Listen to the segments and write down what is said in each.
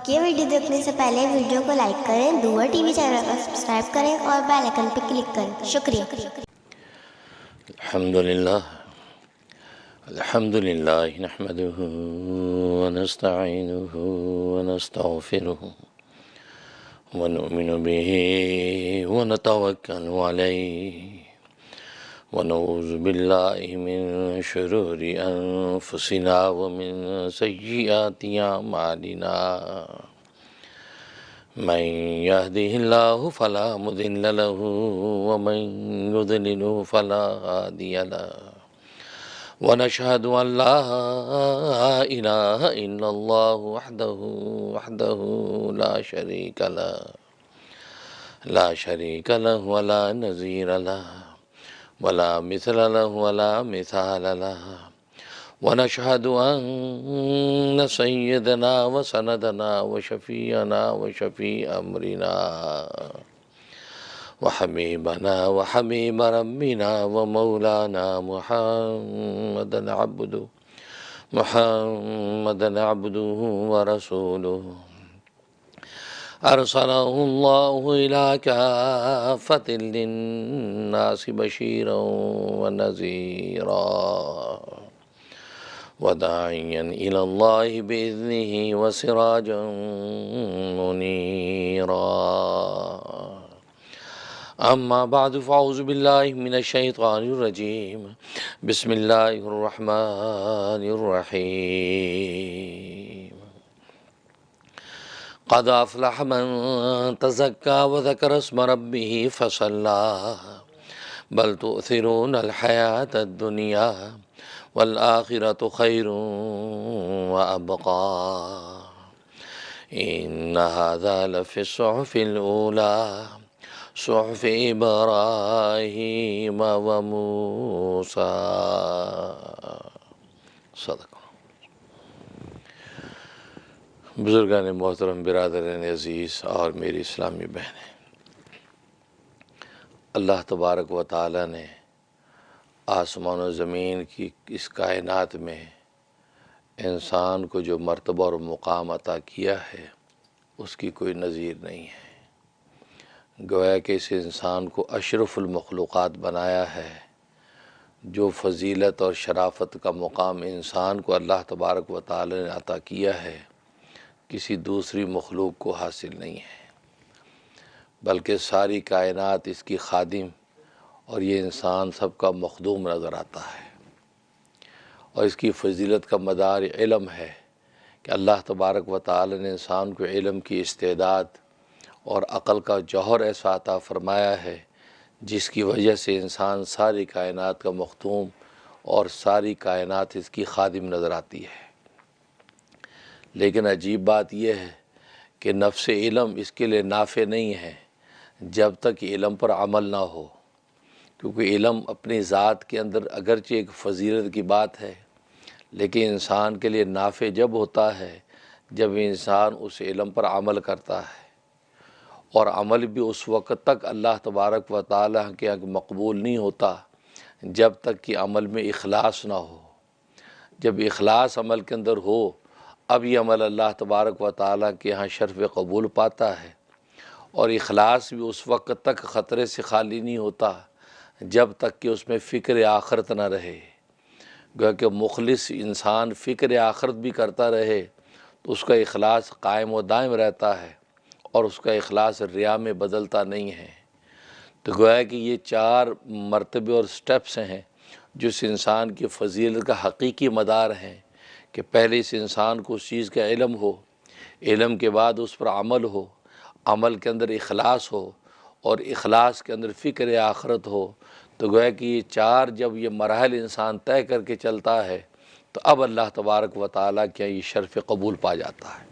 یہ ویڈیو دیکھنے سے پہلے ویڈیو کو لائک کریں، دور ٹی وی چینل کو سبسکرائب کریں اور بیل آئیکن پہ کلک کریں۔ شکریہ۔ الحمدللہ نحمده ونستعینه ونستغفره ونؤمن به ونتوکل علیہ ونعوذ باللہ من شرور انفسنا ومن سیئات اعمالنا من يهده الله فلا مضل له ومن يضلل فلا هادي له ونشهد أن لا إله إلا الله وحده لا شريك له ولا نظير له ولا مثل له ولا مثال له ونشهد أن سيدنا وسندنا وشفيعنا وشفيع أمرنا وحبيبنا وحبيب ربنا ومولانا محمدا عبده ورسوله أرسله الله إلى كافة للناس بشيرا ونذيرا وداعيا إلى الله بإذنه وسراجا منيرا اما بعد فاعوذ باللہ من الشیطان الرجیم بسم اللہ الرحمن الرحیم قد افلح من تزکا وذکر اسم ربہ فصلی بل تؤثرون الحیاة الدنیا والآخرة خیر وابقا ان هذا لفی الصحف الاولی صحف ابراہیم و موسیٰ۔ صدق بزرگان محترم، برادران عزیز اور میری اسلامی بہنیں، اللہ تبارک و تعالی نے آسمان و زمین کی اس کائنات میں انسان کو جو مرتبہ اور مقام عطا کیا ہے اس کی کوئی نظیر نہیں ہے۔ گویا کہ اس انسان کو اشرف المخلوقات بنایا ہے۔ جو فضیلت اور شرافت کا مقام انسان کو اللہ تبارک و تعالی نے عطا کیا ہے کسی دوسری مخلوق کو حاصل نہیں ہے، بلکہ ساری کائنات اس کی خادم اور یہ انسان سب کا مخدوم نظر آتا ہے۔ اور اس کی فضیلت کا مدار علم ہے کہ اللہ تبارک و تعالی نے انسان کو علم کی استعداد اور عقل کا جوہر ایسا عطا فرمایا ہے جس کی وجہ سے انسان ساری کائنات کا مخدوم اور ساری کائنات اس کی خادم نظر آتی ہے۔ لیکن عجیب بات یہ ہے کہ نفس علم اس کے لیے نافع نہیں ہے جب تک علم پر عمل نہ ہو، کیونکہ علم اپنی ذات کے اندر اگرچہ ایک فضیلت کی بات ہے لیکن انسان کے لیے نافع جب ہوتا ہے جب انسان اس علم پر عمل کرتا ہے، اور عمل بھی اس وقت تک اللہ تبارک و تعالیٰ کے یہاں مقبول نہیں ہوتا جب تک کہ عمل میں اخلاص نہ ہو۔ جب اخلاص عمل کے اندر ہو اب یہ عمل اللہ تبارک و تعالیٰ کے یہاں شرف قبول پاتا ہے، اور اخلاص بھی اس وقت تک خطرے سے خالی نہیں ہوتا جب تک کہ اس میں فکر آخرت نہ رہے۔ گویا کہ مخلص انسان فکر آخرت بھی کرتا رہے تو اس کا اخلاص قائم و دائم رہتا ہے اور اس کا اخلاص ریا میں بدلتا نہیں ہے۔ تو گویا کہ یہ چار مرتبے اور سٹیپس ہیں جو اس انسان کی فضیلت کا حقیقی مدار ہیں کہ پہلے اس انسان کو اس چیز کا علم ہو، علم کے بعد اس پر عمل ہو، عمل کے اندر اخلاص ہو اور اخلاص کے اندر فکر آخرت ہو۔ تو گویا کہ یہ چار جب یہ مراحل انسان طے کر کے چلتا ہے تو اب اللہ تبارک و تعالیٰ کیا یہ شرف قبول پا جاتا ہے۔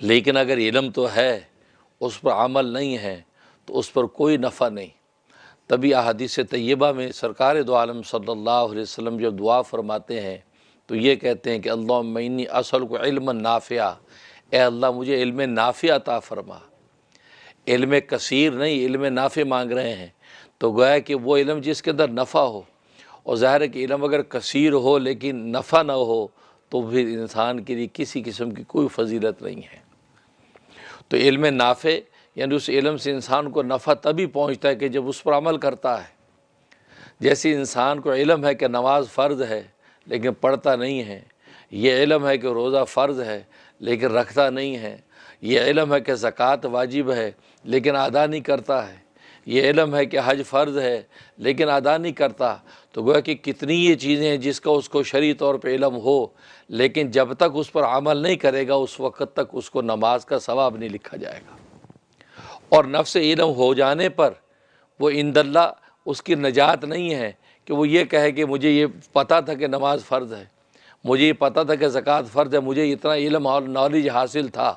لیکن اگر علم تو ہے اس پر عمل نہیں ہے تو اس پر کوئی نفع نہیں۔ تبھی احادیث طیبہ میں سرکار دو عالم صلی اللہ علیہ وسلم جب دعا فرماتے ہیں تو یہ کہتے ہیں کہ اللہم انی اسألک علما نافعا، اے اللہ مجھے علم نافع عطا فرما۔ علم کثیر نہیں، علم نافع مانگ رہے ہیں۔ تو گویا کہ وہ علم جس کے اندر نفع ہو، اور ظاہر ہے کہ علم اگر کثیر ہو لیکن نفع نہ ہو تو پھر انسان کے لیے کسی قسم کی کوئی فضیلت نہیں ہے۔ تو علم نافع یعنی اس علم سے انسان کو نفع تبھی پہنچتا ہے کہ جب اس پر عمل کرتا ہے۔ جیسے انسان کو علم ہے کہ نماز فرض ہے لیکن پڑھتا نہیں ہے، یہ علم ہے کہ روزہ فرض ہے لیکن رکھتا نہیں ہے، یہ علم ہے کہ زکوٰۃ واجب ہے لیکن ادا نہیں کرتا ہے، یہ علم ہے کہ حج فرض ہے لیکن ادا نہیں کرتا، تو گویا کہ کتنی یہ چیزیں ہیں جس کا اس کو شرعی طور پہ علم ہو، لیکن جب تک اس پر عمل نہیں کرے گا اس وقت تک اس کو نماز کا ثواب نہیں لکھا جائے گا۔ اور نفس علم ہو جانے پر وہ عند اللہ اس کی نجات نہیں ہے کہ وہ یہ کہے کہ مجھے یہ پتہ تھا کہ نماز فرض ہے، مجھے یہ پتہ تھا کہ زکوٰۃ فرض ہے، مجھے اتنا علم اور نالج حاصل تھا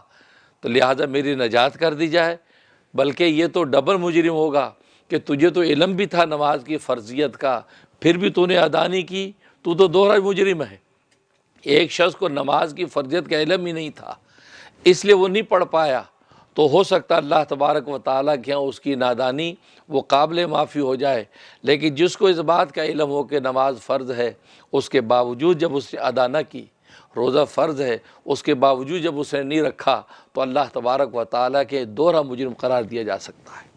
تو لہٰذا میری نجات کر دی جائے، بلکہ یہ تو ڈبل مجرم ہوگا کہ تجھے تو علم بھی تھا نماز کی فرضیت کا، پھر بھی تو نے ادا نہیں کی، تو دوہرا مجرم ہے۔ ایک شخص کو نماز کی فرضیت کا علم ہی نہیں تھا، اس لیے وہ نہیں پڑھ پایا، تو ہو سکتا اللہ تبارک و تعالیٰ کے ہاں اس کی نادانی وہ قابل معافی ہو جائے، لیکن جس کو اس بات کا علم ہو کہ نماز فرض ہے، اس کے باوجود جب اس نے ادا نہ کی، روزہ فرض ہے اس کے باوجود جب اس نے نہیں رکھا، تو اللہ تبارک و تعالیٰ کے دوہرا مجرم قرار دیا جا سکتا ہے۔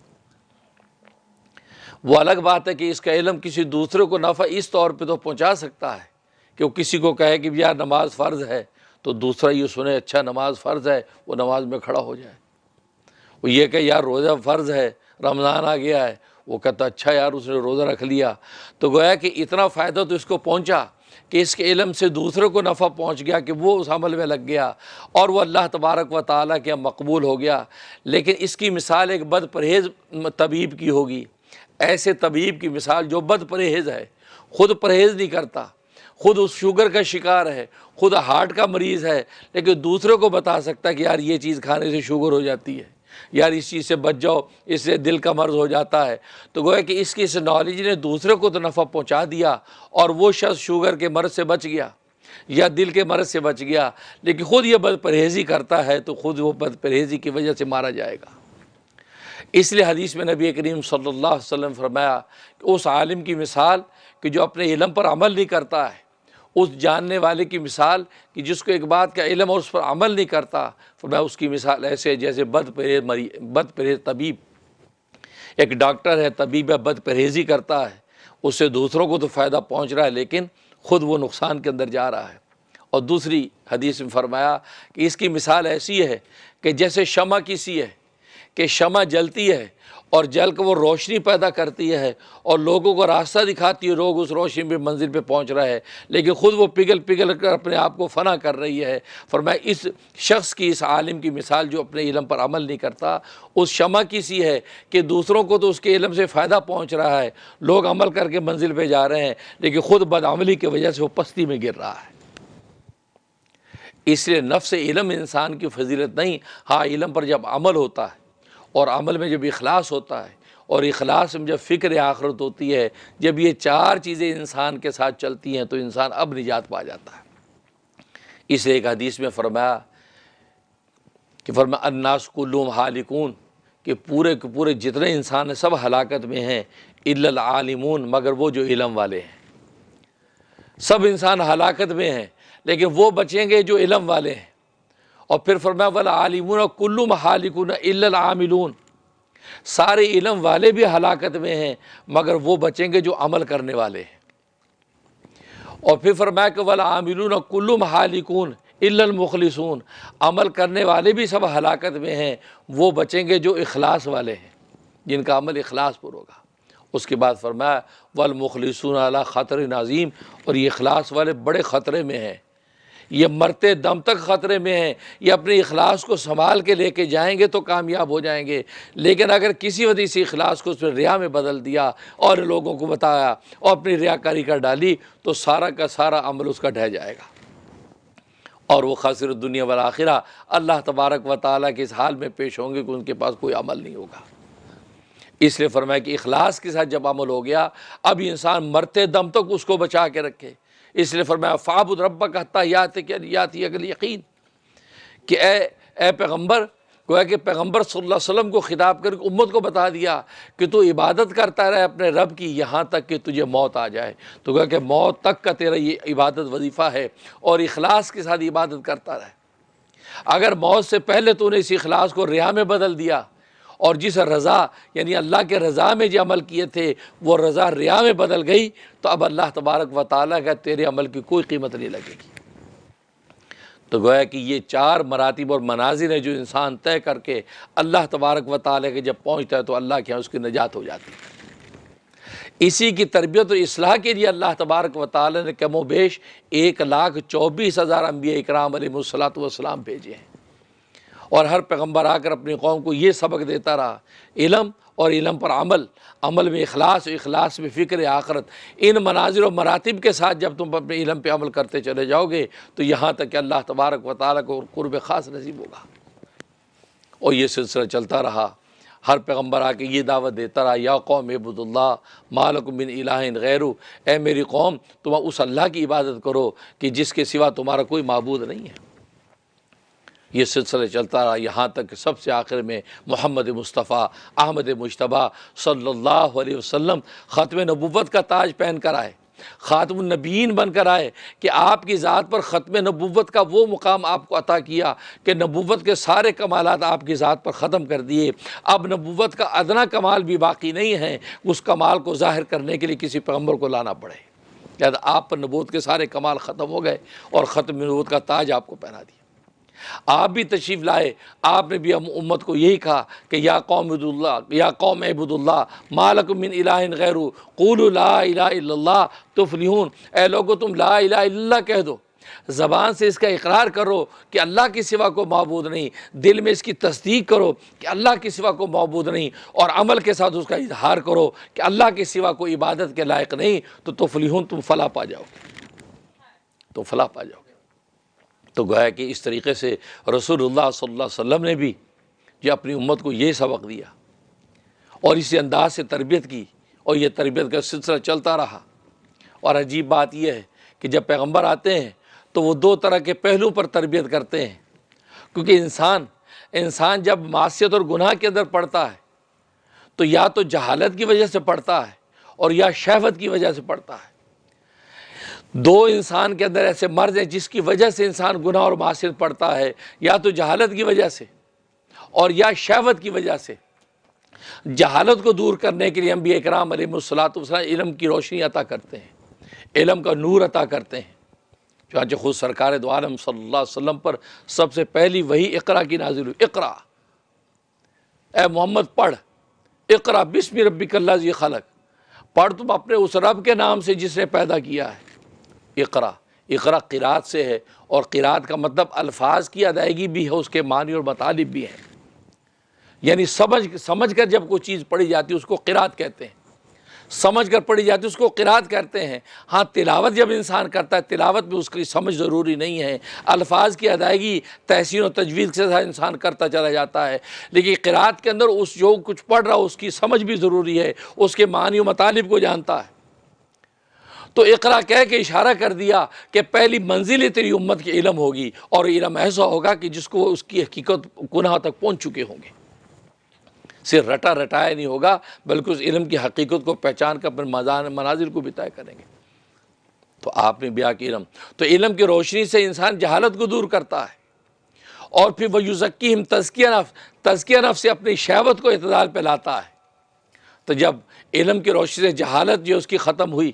وہ الگ بات ہے کہ اس کا علم کسی دوسرے کو نفع اس طور پہ تو پہنچا سکتا ہے کہ وہ کسی کو کہے کہ یار نماز فرض ہے، تو دوسرا یہ سنے اچھا نماز فرض ہے، وہ نماز میں کھڑا ہو جائے۔ وہ یہ کہ یار روزہ فرض ہے، رمضان آ گیا ہے، وہ کہتا اچھا یار اس نے روزہ رکھ لیا، تو گویا کہ اتنا فائدہ تو اس کو پہنچا کہ اس کے علم سے دوسرے کو نفع پہنچ گیا کہ وہ اس عمل میں لگ گیا اور وہ اللہ تبارک و تعالیٰ کے مقبول ہو گیا۔ لیکن اس کی مثال ایک بد پرہیز طبیب کی ہوگی، ایسے طبیب کی مثال جو بد پرہیز ہے، خود پرہیز نہیں کرتا، خود اس شوگر کا شکار ہے، خود ہارٹ کا مریض ہے، لیکن دوسرے کو بتا سکتا ہے کہ یار یہ چیز کھانے سے شوگر ہو جاتی ہے، یار اس چیز سے بچ جاؤ، اس سے دل کا مرض ہو جاتا ہے۔ تو گویا کہ اس کی اس نالج نے دوسرے کو تو نفع پہنچا دیا اور وہ شخص شوگر کے مرض سے بچ گیا یا دل کے مرض سے بچ گیا، لیکن خود یہ بد پرہیزی کرتا ہے تو خود وہ بد پرہیزی کی وجہ سے مارا جائے گا۔ اس لیے حدیث میں نبی کریم صلی اللہ علیہ وسلم فرمایا کہ اس عالم کی مثال کہ جو اپنے علم پر عمل نہیں کرتا ہے، اس جاننے والے کی مثال کہ جس کو ایک بات کا علم اور اس پر عمل نہیں کرتا، فرمایا اس کی مثال ایسے جیسے بد پرہیز طبیب، ایک ڈاکٹر ہے، طبیب ہے، بد پرہیزی کرتا ہے، اس سے دوسروں کو تو فائدہ پہنچ رہا ہے لیکن خود وہ نقصان کے اندر جا رہا ہے۔ اور دوسری حدیث میں فرمایا کہ اس کی مثال ایسی ہے کہ جیسے شمع کسی ہے کہ شمع جلتی ہے اور جل کر وہ روشنی پیدا کرتی ہے اور لوگوں کو راستہ دکھاتی ہے، لوگ اس روشنی پہ منزل پہ پہنچ رہے ہیں، لیکن خود وہ پگھل کر اپنے آپ کو فنا کر رہی ہے۔ فرمایا اس شخص کی، اس عالم کی مثال جو اپنے علم پر عمل نہیں کرتا، اس شمع کی سی ہے کہ دوسروں کو تو اس کے علم سے فائدہ پہنچ رہا ہے، لوگ عمل کر کے منزل پہ جا رہے ہیں، لیکن خود بدعملی کی وجہ سے وہ پستی میں گر رہا ہے۔ اس لیے نفس علم انسان کی فضیلت نہیں، ہاں علم پر جب عمل ہوتا ہے اور عمل میں جب اخلاص ہوتا ہے اور اخلاص میں جب فکر آخرت ہوتی ہے، جب یہ چار چیزیں انسان کے ساتھ چلتی ہیں تو انسان اب نجات پا جاتا ہے۔ اس لیے ایک حدیث میں فرمایا کہ الناس کلہم ہالکون، کہ پورے کے پورے جتنے انسان ہیں سب ہلاکت میں ہیں، الا العالمون، مگر وہ جو علم والے ہیں۔ سب انسان ہلاکت میں ہیں لیکن وہ بچیں گے جو علم والے ہیں۔ اور پھر فرمایا والعالمون کلہم ہالکون الا العاملون، سارے علم والے بھی ہلاکت میں ہیں مگر وہ بچیں گے جو عمل کرنے والے ہیں۔ اور پھر فرمایا کہ والعاملون کلہم ہالکون الا المخلصون، عمل کرنے والے بھی سب ہلاکت میں ہیں، وہ بچیں گے جو اخلاص والے ہیں، جن کا عمل اخلاص پر ہوگا۔ اس کے بعد فرمایا والمخلصون علی خطر عظیم، اور یہ اخلاص والے بڑے خطرے میں ہیں، یہ مرتے دم تک خطرے میں ہیں، یہ اپنے اخلاص کو سنبھال کے لے کے جائیں گے تو کامیاب ہو جائیں گے، لیکن اگر کسی وجہ سے اخلاص کو اس نے ریا میں بدل دیا اور لوگوں کو بتایا اور اپنی ریاکاری کر ڈالی تو سارا کا سارا عمل اس کا ڈھہ جائے گا اور وہ خاسر الدنیا والآخرہ، اللہ تبارک و تعالیٰ کے اس حال میں پیش ہوں گے کہ ان کے پاس کوئی عمل نہیں ہوگا۔ اس لیے فرمایا کہ اخلاص کے ساتھ جب عمل ہو گیا، اب انسان مرتے دم تک اس کو بچا کے رکھے۔ اس لیے فرمایا فاعبد ربک حتی یاتیک الیقین، کہ اے پیغمبر گویا کہ پیغمبر صلی اللہ علیہ وسلم کو خطاب کر کے امت کو بتا دیا کہ تو عبادت کرتا رہے اپنے رب کی یہاں تک کہ تجھے موت آ جائے۔ تو گویا کہ موت تک کا تیرا یہ عبادت وظیفہ ہے، اور اخلاص کے ساتھ عبادت کرتا رہے۔ اگر موت سے پہلے تو نے اس اخلاص کو ریا میں بدل دیا، اور جس رضا یعنی اللہ کے رضا میں جو عمل کیے تھے وہ رضا ریا میں بدل گئی، تو اب اللہ تبارک و تعالیٰ کا تیرے عمل کی کوئی قیمت نہیں لگے گی۔ تو گویا کہ یہ 4 مراتب اور منازل ہیں جو انسان طے کر کے اللہ تبارک و تعالیٰ کے جب پہنچتا ہے تو اللہ کے یہاں اس کی نجات ہو جاتی ہے۔ اسی کی تربیت و اصلاح کے لیے اللہ تبارک و تعالیٰ نے کم و بیش 1,24,000 انبیاء اکرام علیہ الصلوۃ والسلام بھیجے ہیں، اور ہر پیغمبر آ کر اپنی قوم کو یہ سبق دیتا رہا، علم اور علم پر عمل، عمل میں اخلاص، اخلاص میں فکر آخرت۔ ان منازل و مراتب کے ساتھ جب تم اپنے علم پہ عمل کرتے چلے جاؤ گے تو یہاں تک کہ اللہ تبارک و تعالیٰ کو قرب خاص نصیب ہوگا۔ اور یہ سلسلہ چلتا رہا، ہر پیغمبر آ کے یہ دعوت دیتا رہا، یا قوم اعبدوا اللہ ما لکم من الہ غیرہ، اے میری قوم تم اس اللہ کی عبادت کرو کہ جس کے سوا تمہارا کوئی معبود نہیں ہے۔ یہ سلسلہ چلتا رہا یہاں تک کہ سب سے آخر میں محمد مصطفیٰ احمد مجتبیٰ صلی اللہ علیہ وسلم ختم نبوت کا تاج پہن کر آئے، خاتم النبیین بن کر آئے کہ آپ کی ذات پر ختم نبوت کا وہ مقام آپ کو عطا کیا کہ نبوت کے سارے کمالات آپ کی ذات پر ختم کر دیے۔ اب نبوت کا ادنا کمال بھی باقی نہیں ہے، اس کمال کو ظاہر کرنے کے لیے کسی پیغمبر کو لانا پڑے، لہذا آپ پر نبوت کے سارے کمال ختم ہو گئے اور ختم نبوت کا تاج آپ کو پہنا دیا۔ آپ بھی تشریف لائے، آپ نے بھی ہم امت کو یہی کہا کہ یا قوم اعبدوا اللہ، یا قوم اعبدوا اللہ ما لکم من الہ غیرہ قولوا لا الہ الا اللہ تفلحون، اے لوگو تم لا الہ الا اللہ کہہ دو، زبان سے اس کا اقرار کرو کہ اللہ کے سوا کو معبود نہیں، دل میں اس کی تصدیق کرو کہ اللہ کے سوا کو معبود نہیں، اور عمل کے ساتھ اس کا اظہار کرو کہ اللہ کے سوا کوئی عبادت کے لائق نہیں، تو تفلحون تم فلاح پا جاؤ گے، تو فلاح پا جاؤ گے۔ تو گویا کہ اس طریقے سے رسول اللہ صلی اللہ علیہ وسلم نے بھی جو اپنی امت کو یہ سبق دیا اور اسی انداز سے تربیت کی، اور یہ تربیت کا سلسلہ چلتا رہا۔ اور عجیب بات یہ ہے کہ جب پیغمبر آتے ہیں تو وہ 2 طرح کے پہلو پر تربیت کرتے ہیں، کیونکہ انسان جب معصیت اور گناہ کے اندر پڑتا ہے تو یا تو جہالت کی وجہ سے پڑتا ہے اور یا شہوت کی وجہ سے پڑتا ہے۔ 2 انسان کے اندر ایسے مرض ہیں جس کی وجہ سے انسان گناہ اور معصیت پڑتا ہے، یا تو جہالت کی وجہ سے اور یا شہوت کی وجہ سے۔ جہالت کو دور کرنے کے لیے انبیاء اکرام علیہ الصلوۃ والسلام علم کی روشنی عطا کرتے ہیں، علم کا نور عطا کرتے ہیں۔ چنانچہ خود سرکار دو عالم صلی اللہ علیہ وسلم پر سب سے پہلی وحی اقرا کی نازل ہوئی، اقرا، اے محمد پڑھ، اقرا بسم ربک الذی خلق، پڑھ تم اپنے اس رب کے نام سے جس نے پیدا کیا ہے۔ اقرا، اقرا قرات سے ہے، اور قرات کا مطلب الفاظ کی ادائیگی بھی ہے، اس کے معنی اور مطالب بھی ہیں، یعنی سمجھ کر جب کوئی چیز پڑھی جاتی ہے اس کو قرات کہتے ہیں، سمجھ کر پڑھی جاتی ہے اس کو قرات کہتے ہیں۔ ہاں تلاوت جب انسان کرتا ہے تلاوت میں اس کی سمجھ ضروری نہیں ہے، الفاظ کی ادائیگی تحسین و تجوید کے ساتھ انسان کرتا چلا جاتا ہے، لیکن قرات کے اندر اس جو کچھ پڑھ رہا اس کی سمجھ بھی ضروری ہے، اس کے معنی و مطالب کو جانتا ہے۔ تو اقرا کہہ کے اشارہ کر دیا کہ پہلی منزل تیری امت کی علم ہوگی، اور علم ایسا ہوگا کہ جس کو اس کی حقیقت گناہ تک پہنچ چکے ہوں گے، صرف رٹا رٹایا نہیں ہوگا بلکہ اس علم کی حقیقت کو پہچان کر اپنے منازل کو بھی طے کریں گے۔ تو آپ نے بیان کی علم، تو علم کی روشنی سے انسان جہالت کو دور کرتا ہے، اور پھر وہ یزکیہم تزکیہ نفس سے اپنی شہوت کو اعتدال پہ لاتا ہے۔ تو جب علم کی روشنی سے جہالت جو اس کی ختم ہوئی،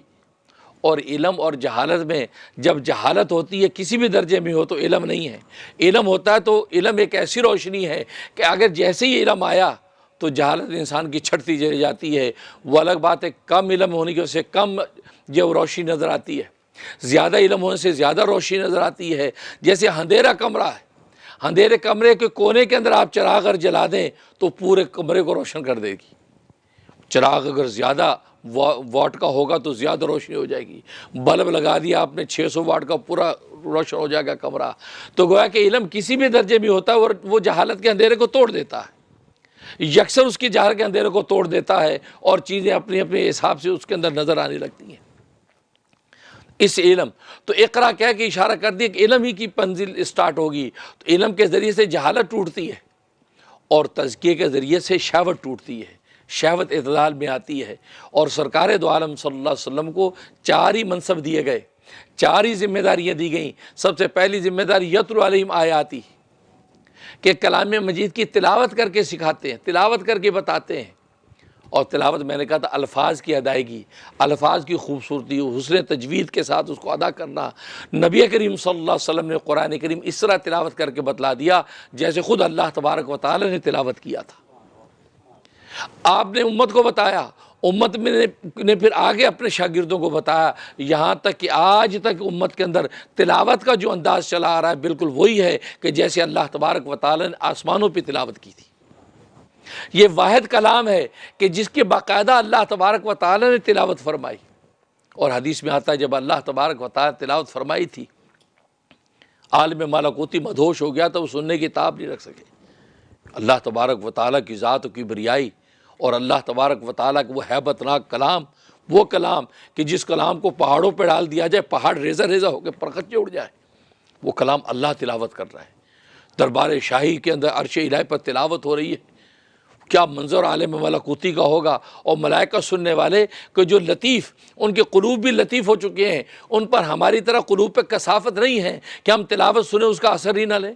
اور علم اور جہالت میں جب جہالت ہوتی ہے کسی بھی درجے میں ہو تو علم نہیں ہے، علم ہوتا ہے تو علم ایک ایسی روشنی ہے کہ اگر جیسے ہی علم آیا تو جہالت انسان کی چھٹتی چلی جاتی ہے۔ وہ الگ بات ہے کم علم ہونے کی وجہ سے کم جو روشنی نظر آتی ہے، زیادہ علم ہونے سے زیادہ روشنی نظر آتی ہے۔ جیسے اندھیرا کمرہ ہے، اندھیرے کمرے کے کونے کے اندر آپ چراغ اگر جلا دیں تو پورے کمرے کو روشن کر دے گی۔ چراغ اگر زیادہ واٹ کا ہوگا تو زیادہ روشنی ہو جائے گی، بلب لگا دیا آپ نے 600 واٹ کا، پورا روشن ہو جائے گا کمرہ۔ تو گویا کہ علم کسی بھی درجے میں ہوتا ہے اور وہ جہالت کے اندھیرے کو توڑ دیتا ہے، یکسر اس کی جہالت کے اندھیرے کو توڑ دیتا ہے، اور چیزیں اپنے اپنے حساب سے اس کے اندر نظر آنے لگتی ہیں۔ اس علم تو اقرا کہہ کے اشارہ کر دیا کہ علم ہی کی منزل اسٹارٹ ہوگی، تو علم کے ذریعے سے جہالت ٹوٹتی ہے، اور تزکیے کے ذریعے سے شہوت ٹوٹتی ہے، شہوت اعتدال میں آتی ہے۔ اور سرکار دو عالم صلی اللہ علیہ وسلم کو 4 ہی منصب دیے گئے، 4 ہی ذمہ داریاں دی گئیں۔ سب سے پہلی ذمہ داری یتلو علیہم آیاتی، کہ کلام مجید کی تلاوت کر کے سکھاتے ہیں، تلاوت کر کے بتاتے ہیں۔ اور تلاوت میں نے کہا تھا الفاظ کی ادائیگی، الفاظ کی خوبصورتی، حسن تجوید کے ساتھ اس کو ادا کرنا۔ نبی کریم صلی اللہ علیہ وسلم نے قرآن کریم اس طرح تلاوت کر کے بتلا دیا جیسے خود اللہ تبارک و تعالی نے تلاوت کیا تھا۔ آپ نے امت کو بتایا، امت میں نے پھر آگے اپنے شاگردوں کو بتایا، یہاں تک کہ آج تک امت کے اندر تلاوت کا جو انداز چلا آ رہا ہے بالکل وہی ہے کہ جیسے اللہ تبارک و تعالی نے آسمانوں پہ تلاوت کی تھی۔ یہ واحد کلام ہے کہ جس کے باقاعدہ اللہ تبارک و تعالی نے تلاوت فرمائی۔ اور حدیث میں آتا ہے جب اللہ تبارک و تعالی تلاوت فرمائی تھی، عالم ملکوتی مدہوش ہو گیا تو وہ سننے کی تاب نہیں رکھ سکے۔ اللہ تبارک و تعالی کی ذات کی بریائی اور اللہ تبارک و تعالیٰ کا وہ ہیبت ناک کلام، وہ کلام کہ جس کلام کو پہاڑوں پہ ڈال دیا جائے پہاڑ ریزہ ریزہ ہو کے پرخچے اڑ جائے، وہ کلام اللہ تلاوت کر رہا ہے۔ دربار شاہی کے اندر عرش الہی پر تلاوت ہو رہی ہے، کیا منظر عالم ملکوتی کا ہوگا۔ اور ملائکہ سننے والے کہ جو لطیف، ان کے قلوب بھی لطیف ہو چکے ہیں، ان پر ہماری طرح قلوب پہ کثافت نہیں ہے کہ ہم تلاوت سنیں اس کا اثر ہی نہ لیں،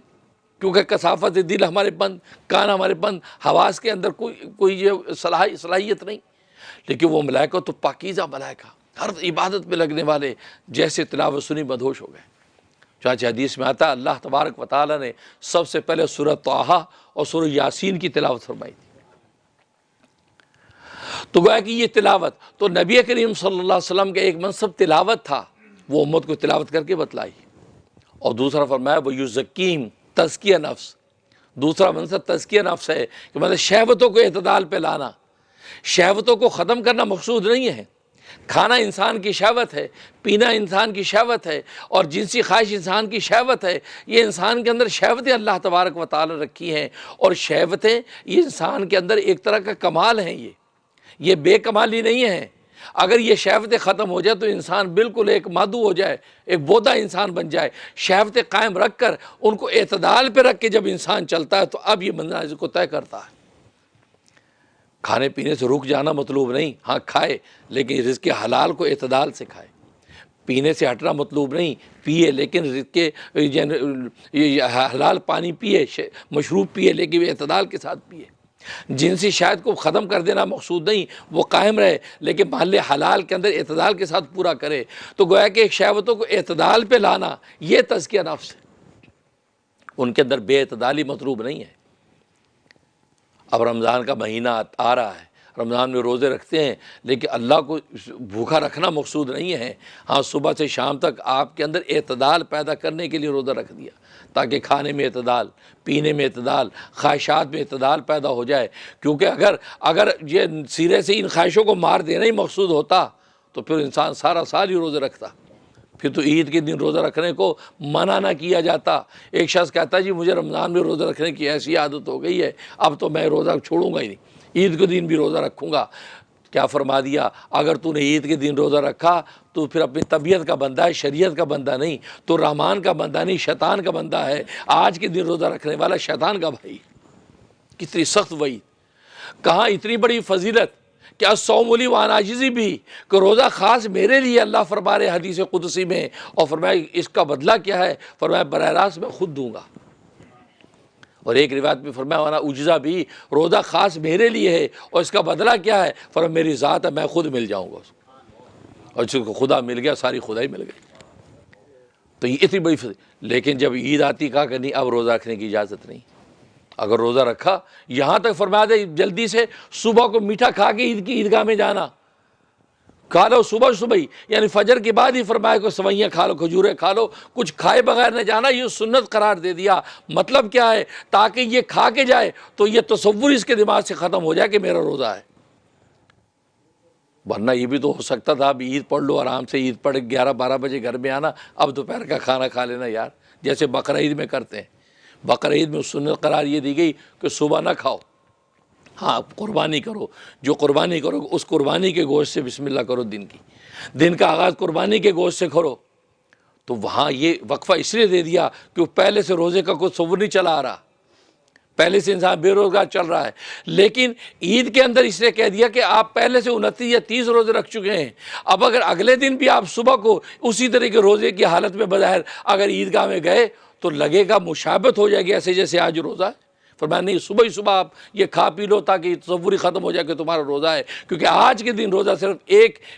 کیونکہ کثافت دل ہمارے بند، کان ہمارے بند، حواس کے اندر کوئی یہ صلاحیت نہیں۔ لیکن وہ ملائکہ تو پاکیزہ ملائکہ، ہر عبادت میں لگنے والے، جیسے تلاوت سنی مدہوش ہو گئے۔ چنانچہ حدیث میں آتا ہے اللہ تبارک و تعالیٰ نے سب سے پہلے سورہ طٰہٰ اور سورہ یاسین کی تلاوت فرمائی تھی۔ تو گویا کہ یہ تلاوت تو نبی کریم صلی اللہ علیہ وسلم کا ایک منصب تلاوت تھا، وہ امت کو تلاوت کر کے بتلائی۔ اور دوسرا فرمایا وَيُزَكِّيهِمْ تزکیہ نفس، دوسرا منصب تزکیہ نفس ہے کہ مطلب شہوتوں کو اعتدال پہ لانا۔ شہوتوں کو ختم کرنا مقصود نہیں ہے، کھانا انسان کی شہوت ہے، پینا انسان کی شہوت ہے، اور جنسی خواہش انسان کی شہوت ہے۔ یہ انسان کے اندر شہوتیں اللہ تبارک و تعالی رکھی ہیں، اور شہوتیں یہ انسان کے اندر ایک طرح کا کمال ہیں، یہ بے کمالی نہیں ہے۔ اگر یہ شہوتیں ختم ہو جائے تو انسان بالکل ایک مادو ہو جائے، ایک بودا انسان بن جائے۔ شہوتیں قائم رکھ کر ان کو اعتدال پہ رکھ کے جب انسان چلتا ہے تو اب یہ منازل کو طے کرتا ہے۔ کھانے پینے سے رک جانا مطلوب نہیں، ہاں کھائے لیکن رزق حلال کو اعتدال سے کھائے۔ پینے سے ہٹنا مطلوب نہیں، پیے لیکن رزق حلال پانی پیے، مشروب پیے لیکن اعتدال کے ساتھ پیے۔ جنسی شہوت کو ختم کر دینا مقصود نہیں، وہ قائم رہے لیکن محل حلال کے اندر اعتدال کے ساتھ پورا کرے۔ تو گویا کہ شہوتوں کو اعتدال پہ لانا یہ تزکیہ نفس ہے، ان کے اندر بے اعتدالی مطلوب نہیں ہے۔ اب رمضان کا مہینہ آ رہا ہے، رمضان میں روزے رکھتے ہیں لیکن اللہ کو بھوکا رکھنا مقصود نہیں ہے۔ ہاں صبح سے شام تک آپ کے اندر اعتدال پیدا کرنے کے لیے روزہ رکھ دیا تاکہ کھانے میں اعتدال، پینے میں اعتدال، خواہشات میں اعتدال پیدا ہو جائے۔ کیونکہ اگر یہ سرے سے ان خواہشوں کو مار دینا ہی مقصود ہوتا تو پھر انسان سارا سال ہی روزہ رکھتا، پھر تو عید کے دن روزہ رکھنے کو منع نہ کیا جاتا۔ ایک شخص کہتا ہے جی مجھے رمضان میں روزہ رکھنے کی ایسی عادت ہو گئی ہے، اب تو میں روزہ چھوڑوں گا ہی نہیں، عید کے دن بھی روزہ رکھوں گا۔ کیا فرما دیا، اگر تو نے عید کے دن روزہ رکھا تو پھر اپنی طبیعت کا بندہ ہے، شریعت کا بندہ نہیں، تو رحمان کا بندہ نہیں، شیطان کا بندہ ہے۔ آج کے دن روزہ رکھنے والا شیطان کا بھائی۔ کتنی سخت وعید، کہاں اتنی بڑی فضیلت کہ الصوم لی وانا اجزی بھی، کہ روزہ خاص میرے لیے اللہ فرما رہے حدیث قدسی میں، اور فرمایا اس کا بدلہ کیا ہے، فرمایا براہ راست میں خود دوں گا۔ اور ایک روایت میں فرمایا وانا اجزا بھی، روزہ خاص میرے لیے ہے اور اس کا بدلہ کیا ہے، فرمایا میری ذات ہے، میں خود مل جاؤں گا اس کو۔ اور جس کو خدا مل گیا ساری خدائی مل گئی۔ تو یہ اتنی بڑی لیکن جب عید آتی کہا کہ نہیں اب روزہ رکھنے کی اجازت نہیں۔ اگر روزہ رکھا، یہاں تک فرمایا دے جلدی سے صبح کو میٹھا کھا کے عید کی عیدگاہ میں جانا، کھا لو صبح ہی، یعنی فجر کے بعد ہی فرمایا کہ سوئیاں کھا لو، کھجوریں کھا لو، کچھ کھائے بغیر نہ جانا، یہ سنت قرار دے دیا۔ مطلب کیا ہے، تاکہ یہ کھا کے جائے تو یہ تصور اس کے دماغ سے ختم ہو جائے کہ میرا روزہ ہے۔ ورنہ یہ بھی تو ہو سکتا تھا اب عید پڑھ لو آرام سے، عید پڑھ 11-12 بجے گھر میں آنا، اب دوپہر کا کھانا کھا لینا یار، جیسے بقرہ عید میں کرتے ہیں۔ بقرہ عید میں سنت قرار یہ دی گئی کہ صبح نہ کھاؤ، ہاں قربانی کرو، جو قربانی کرو اس قربانی کے گوشت سے بسم اللہ کرو، دن کا آغاز قربانی کے گوشت سے کرو۔ تو وہاں یہ وقفہ اس لیے دے دیا کہ پہلے سے روزے کا کوئی تصور نہیں چلا آ رہا، پہلے سے انسان بے روزگار چل رہا ہے، لیکن عید کے اندر اس نے کہہ دیا کہ آپ پہلے سے 29 یا 30 روزے رکھ چکے ہیں، اب اگر اگلے دن بھی آپ صبح کو اسی طرح کے روزے کی حالت میں بظاہر اگر عیدگاہ میں گئے تو لگے گا مشابہت ہو جائے گی ایسے جیسے آج روزہ ہے۔ فرمایا نہیں، صبح ہی صبح آپ یہ کھا پی لو تاکہ یہ تصور ہی ختم ہو جائے کہ تمہارا روزہ ہے، کیونکہ آج کے دن روزہ صرف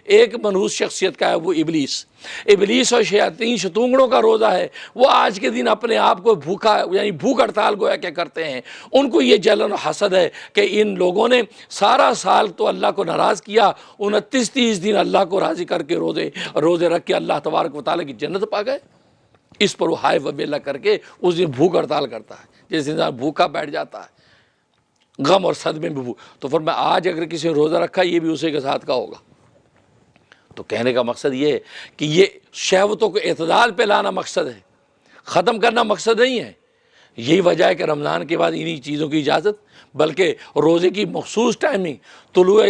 ایک منحوس شخصیت کا ہے، وہ ابلیس اور شیاطین شتونگڑوں کا روزہ ہے۔ وہ آج کے دن اپنے آپ کو بھوکا یعنی بھوک ہڑتال گویا کیا کرتے ہیں، ان کو یہ جلن و حسد ہے کہ ان لوگوں نے سارا سال تو اللہ کو ناراض کیا، 29-30 دن اللہ کو راضی کر کے روزے رکھ کے اللہ تبارک و تعالیٰ کی جنت پا گئے۔ اس پر وہ ہائے وبیلہ کر کے اس دن بھوک ہڑتال کرتا ہے، جیسے انسان بھوکا بیٹھ جاتا ہے غم اور صدمے میں تو فرمایا آج اگر کسی نے روزہ رکھا یہ بھی اسی کے ساتھ کا ہوگا۔ تو کہنے کا مقصد یہ ہے کہ یہ شہوتوں کو اعتدال پہ لانا مقصد ہے، ختم کرنا مقصد نہیں ہے۔ یہی وجہ ہے کہ رمضان کے بعد انہی چیزوں کی اجازت، بلکہ روزے کی مخصوص ٹائمنگ طلوع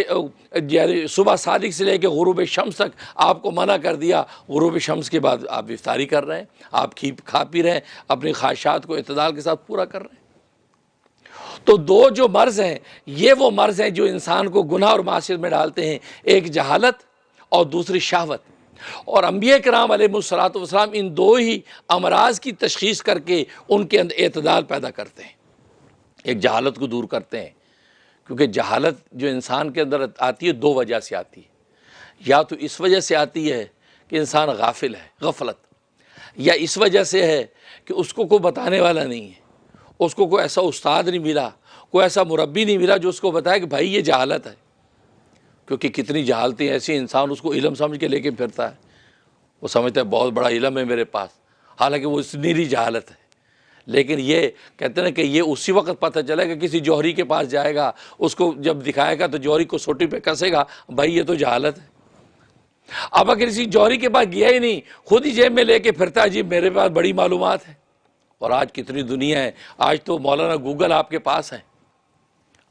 صبح صادق سے لے کے غروب شمس تک آپ کو منع کر دیا۔ غروب شمس کے بعد آپ افطاری کر رہے ہیں، آپ کھا پی رہے ہیں، اپنی خواہشات کو اعتدال کے ساتھ پورا کر رہے ہیں۔ تو دو جو مرض ہیں یہ وہ مرض ہیں جو انسان کو گناہ اور معصیت میں ڈالتے ہیں، ایک جہالت اور دوسری شہوت۔ اور انبیاء کرام علیہ الصلوۃ والسلام ان دو ہی امراض کی تشخیص کر کے ان کے اندر اعتدال پیدا کرتے ہیں، ایک جہالت کو دور کرتے ہیں، کیونکہ جہالت جو انسان کے اندر آتی ہے دو وجہ سے آتی ہے، یا تو اس وجہ سے آتی ہے کہ انسان غافل ہے، غفلت، یا اس وجہ سے ہے کہ اس کو کوئی بتانے والا نہیں ہے، اس کو کوئی ایسا استاد نہیں ملا، کوئی ایسا مربی نہیں ملا جو اس کو بتائے کہ بھائی یہ جہالت ہے۔ کیونکہ کتنی جہالتیں ایسی انسان اس کو علم سمجھ کے لے کے پھرتا ہے، وہ سمجھتا ہے بہت بڑا علم ہے میرے پاس، حالانکہ وہ اس نیری جہالت ہے۔ لیکن یہ کہتے ہیں کہ یہ اسی وقت پتہ چلے گا کسی جوہری کے پاس جائے گا، اس کو جب دکھائے گا تو جوہری کو سوٹی پہ کسے گا، بھائی یہ تو جہالت ہے۔ اب اگر کسی جوہری کے پاس گیا ہی نہیں، خود ہی جیب میں لے کے پھرتا ہے جی میرے پاس بڑی معلومات ہے۔ اور آج کتنی دنیا ہے، آج تو مولانا گوگل آپ کے پاس ہے۔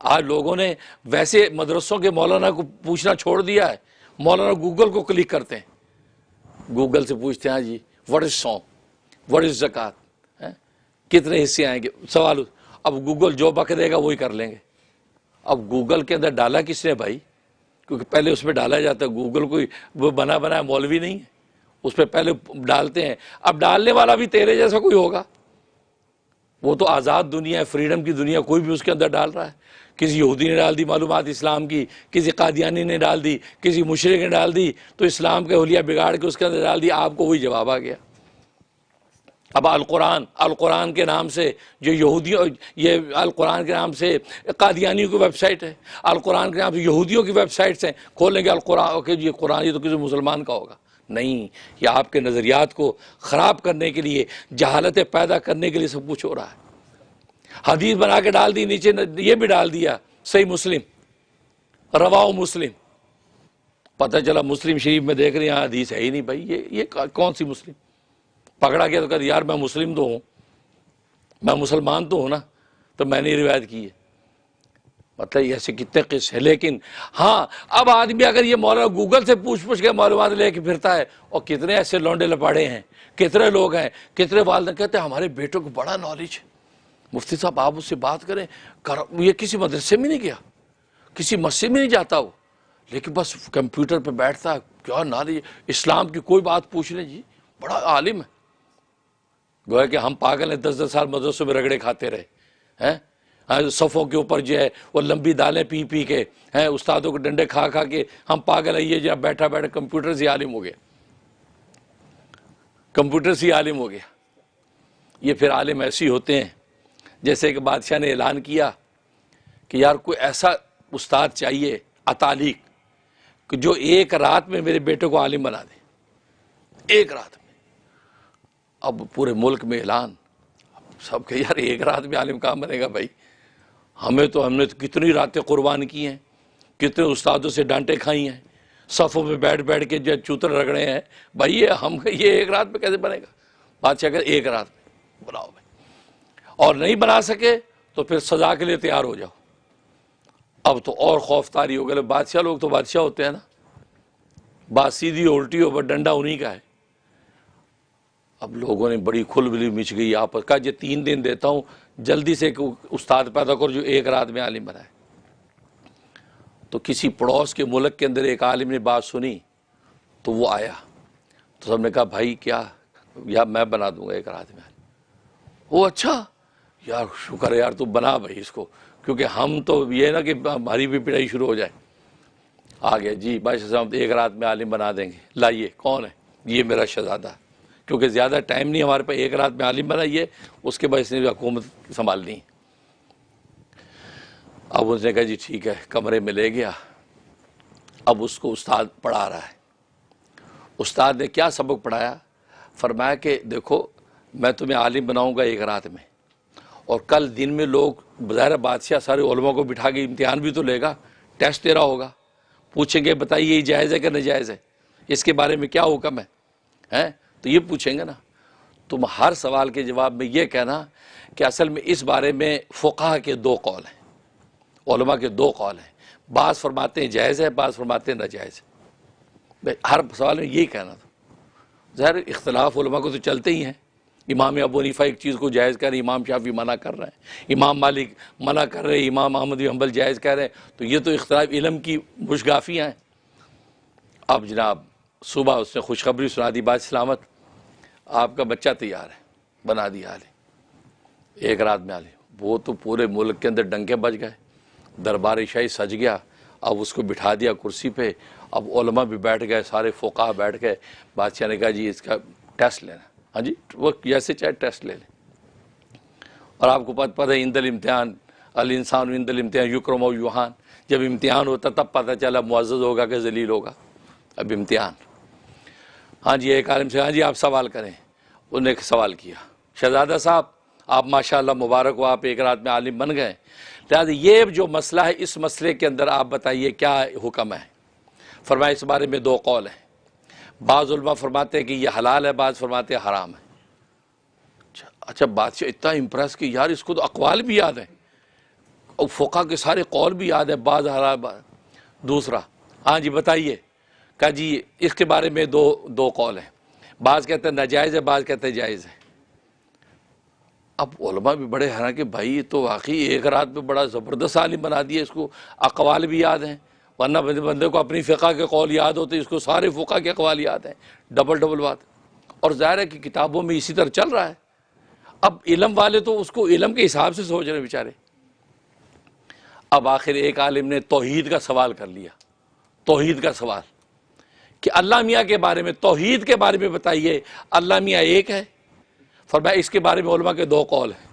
آج لوگوں نے ویسے مدرسوں کے مولانا کو پوچھنا چھوڑ دیا ہے، مولانا گوگل کو کلک کرتے ہیں، گوگل سے پوچھتے ہیں جی واٹ از سوم، واٹ از زکوٰۃ، کتنے حصے آئیں گے، سوال۔ اب گوگل جو بک دے گا وہی کر لیں گے۔ اب گوگل کے اندر ڈالا کس نے بھائی؟ کیونکہ پہلے اس میں ڈالا جاتا ہے، گوگل کوئی وہ بنا بنایا مولوی نہیں ہے، اس پہ پہلے ڈالتے ہیں۔ اب ڈالنے والا بھی تیرے جیسا کوئی ہوگا، وہ تو آزاد دنیا ہے، فریڈم کی دنیا، کوئی بھی اس کے اندر ڈال رہا ہے۔ کسی یہودی نے ڈال دی معلومات اسلام کی، کسی قادیانی نے ڈال دی، کسی مشرک نے ڈال دی، تو اسلام کے حلیہ بگاڑ کے اس کے اندر ڈال دی، آپ کو وہی جواب آ گیا۔ اب القرآن کے نام سے جو یہودیوں، یہ القرآن کے نام سے قادیانیوں کی ویب سائٹ ہے، القرآن کے نام سے یہودیوں کی ویب سائٹس ہیں، کھولیں گے القرآن کہ یہ قرآن یہ تو کسی مسلمان کا ہوگا، نہیں، یہ آپ کے نظریات کو خراب کرنے کے لیے، جہالتیں پیدا کرنے کے لیے سب کچھ ہو رہا ہے۔ حدیث بنا کے ڈال دی نیچے، یہ بھی ڈال دیا صحیح مسلم، رواہ مسلم، پتہ چلا مسلم شریف میں دیکھ رہے ہیں حدیث ہے ہی نہیں، بھائی یہ کون سی مسلم؟ پکڑا گیا تو کہا یار میں مسلم تو ہوں، میں مسلمان تو ہوں نا، تو میں نے روایت کی ہے۔ مطلب ایسے کتنے قصے ہیں۔ لیکن ہاں اب آدمی اگر یہ مولانا گوگل سے پوچھ کے معلومات لے کے پھرتا ہے، اور کتنے ایسے لونڈے لپاڑے ہیں، کتنے لوگ ہیں، کتنے والدین کہتے ہیں ہمارے بیٹوں کو بڑا نالج ہے، مفتی صاحب آپ اس سے بات کریں، یہ کسی مدرسے میں نہیں گیا، کسی مسجد میں نہیں جاتا وہ، لیکن بس کمپیوٹر پہ بیٹھتا ہے، کیا نالج، اسلام کی کوئی بات پوچھ لیں جی بڑا عالم ہے۔ گویا کہ ہم پاگل ہیں، 10 سال مدرسوں میں رگڑے کھاتے رہے ہیں، صفوں کے اوپر جو ہے وہ لمبی دالیں پی پی کے ہیں، استادوں کو ڈنڈے کھا کھا کے ہم پاگل ہیں، یہ جو بیٹھا کمپیوٹر سے عالم ہو گیا، کمپیوٹر سے عالم ہو گیا۔ یہ پھر عالم ایسے ہوتے ہیں جیسے کہ بادشاہ نے اعلان کیا کہ یار کوئی ایسا استاد چاہیے اتالیق کہ جو ایک رات میں میرے بیٹے کو عالم بنا دے، ایک رات میں۔ اب پورے ملک میں اعلان، سب کہ یار ایک رات میں عالم کہاں بنے گا بھائی، ہم نے تو کتنی راتیں قربان کی ہیں، کتنے استادوں سے ڈانٹیں کھائی ہیں، صفوں میں بیٹھ کے جو چوتر رگڑے ہیں، بھائی یہ ایک رات میں کیسے بنے گا؟ بادشاہ کہ ایک رات میں بناؤ بھائی، اور نہیں بنا سکے تو پھر سزا کے لیے تیار ہو جاؤ۔ اب تو اور خوف طاری ہو گئے، بادشاہ لوگ تو بادشاہ ہوتے ہیں نا، بات سیدھی الٹی ہو پر ڈنڈا انہی کا ہے۔ اب لوگوں نے بڑی کھل بلی مچ گئی آپس کا، یہ 3 دن دیتا ہوں، جلدی سے ایک استاد پیدا کرو جو ایک رات میں عالم بنائے۔ تو کسی پڑوس کے ملک کے اندر ایک عالم نے بات سنی تو وہ آیا، تو سب نے کہا بھائی کیا، یا میں بنا دوں گا ایک رات میں۔ وہ اچھا یار، شکر ہے یار، تو بنا بھائی اس کو، کیونکہ ہم تو یہ نا کہ ہماری بھی پڑھائی شروع ہو جائے۔ آ گیا جی بادشاہ صاحب ایک رات میں عالم بنا دیں گے، لائیے کون ہے، یہ میرا شہزادہ ہے، کیونکہ زیادہ ٹائم نہیں ہمارے پاس، ایک رات میں عالم بنائیے، اس کے بعد اس نے حکومت سنبھالنی ہے۔ اب اس نے کہا جی ٹھیک ہے، کمرے میں لے گیا۔ اب اس کو استاد پڑھا رہا ہے۔ استاد نے کیا سبق پڑھایا؟ فرمایا کہ دیکھو میں تمہیں عالم بناؤں گا ایک رات میں، اور کل دن میں لوگ بظاہر بادشاہ سارے علماء کو بٹھا کے امتحان بھی تو لے گا، ٹیسٹ تیرا ہوگا، پوچھیں گے بتائیے یہ جائز ہے کہ ناجائز ہے، اس کے بارے میں کیا حکم ہے، تو یہ پوچھیں گے نا۔ تم ہر سوال کے جواب میں یہ کہنا کہ اصل میں اس بارے میں فقہا کے دو قول ہیں، علماء کے دو قول ہیں، بعض فرماتے ہیں جائز ہے، بعض فرماتے ہیں ناجائز ہے۔ ہر سوال میں یہی کہنا تھا۔ ظاہر اختلاف علماء کو تو چلتے ہی ہیں، امام ابو حنیفہ ایک چیز کو جائز کہہ رہے ہیں، امام شافعی منع کر رہے ہیں، امام مالک منع کر رہے ہیں، امام احمد بن حنبل جائز کہہ رہے ہیں، تو یہ تو اختلاف علم کی مشگافیاں ہیں۔ اب جناب صبح اس نے خوشخبری سنا دی، بات سلامت آپ کا بچہ تیار ہے، بنا دیا عالم، ایک رات میں عالم۔ وہ تو پورے ملک کے اندر ڈنکے بج گئے، دربار شاہی سج گیا۔ اب اس کو بٹھا دیا کرسی پہ، اب علماء بھی بیٹھ گئے، سارے فقہا بیٹھ گئے۔ بادشاہ نے کہا جی اس کا ٹیسٹ لینا، ہاں جی وہ جیسے چاہے ٹیسٹ لے لیں۔ اور آپ کو پتہ ہے عند الامتحان الانسان عند الامتحان یکرم و یوہان، جب امتحان ہوتا تب پتہ چلا معزز ہوگا کہ ذلیل ہوگا۔ اب امتحان، ہاں جی ایک عالم سے، ہاں جی آپ سوال کریں۔ انہوں نے ایک سوال کیا، شہزادہ صاحب آپ ماشاءاللہ مبارک ہو، آپ ایک رات میں عالم بن گئے، لہٰذا یہ جو مسئلہ ہے اس مسئلے کے اندر آپ بتائیے کیا حکم ہے۔ فرمایا اس بارے میں دو قول ہیں، بعض علماء فرماتے ہیں کہ یہ حلال ہے، بعض فرماتے ہیں حرام ہے۔ اچھا بادشاہ اتنا امپریس کہ یار اس کو تو اقوال بھی یاد ہیں اور فقہ کے سارے قول بھی یاد ہیں، بعض حلال بعض۔ دوسرا، ہاں جی بتائیے، کہا جی اس کے بارے میں دو قول ہیں، بعض کہتے ہیں ناجائز ہے، بعض کہتے ہیں جائز ہے۔ اب علماء بھی بڑے حیران کہ بھائی یہ تو واقعی ایک رات میں بڑا زبردست عالم بنا دیا، اس کو اقوال بھی یاد ہیں، ورنہ بندے کو اپنی فقہ کے قول یاد ہوتے، اس کو سارے فقہ کے اقوال یاد ہیں، ڈبل بات۔ اور ظاہر ہے کہ کتابوں میں اسی طرح چل رہا ہے۔ اب علم والے تو اس کو علم کے حساب سے سوچ رہے بیچارے۔ اب آخر ایک عالم نے توحید کا سوال کر لیا، توحید کا سوال کہ اللہ میاں کے بارے میں، توحید کے بارے میں بتائیے، اللہ میاں ایک ہے؟ فرمایا اس کے بارے میں علماء کے دو قول ہیں۔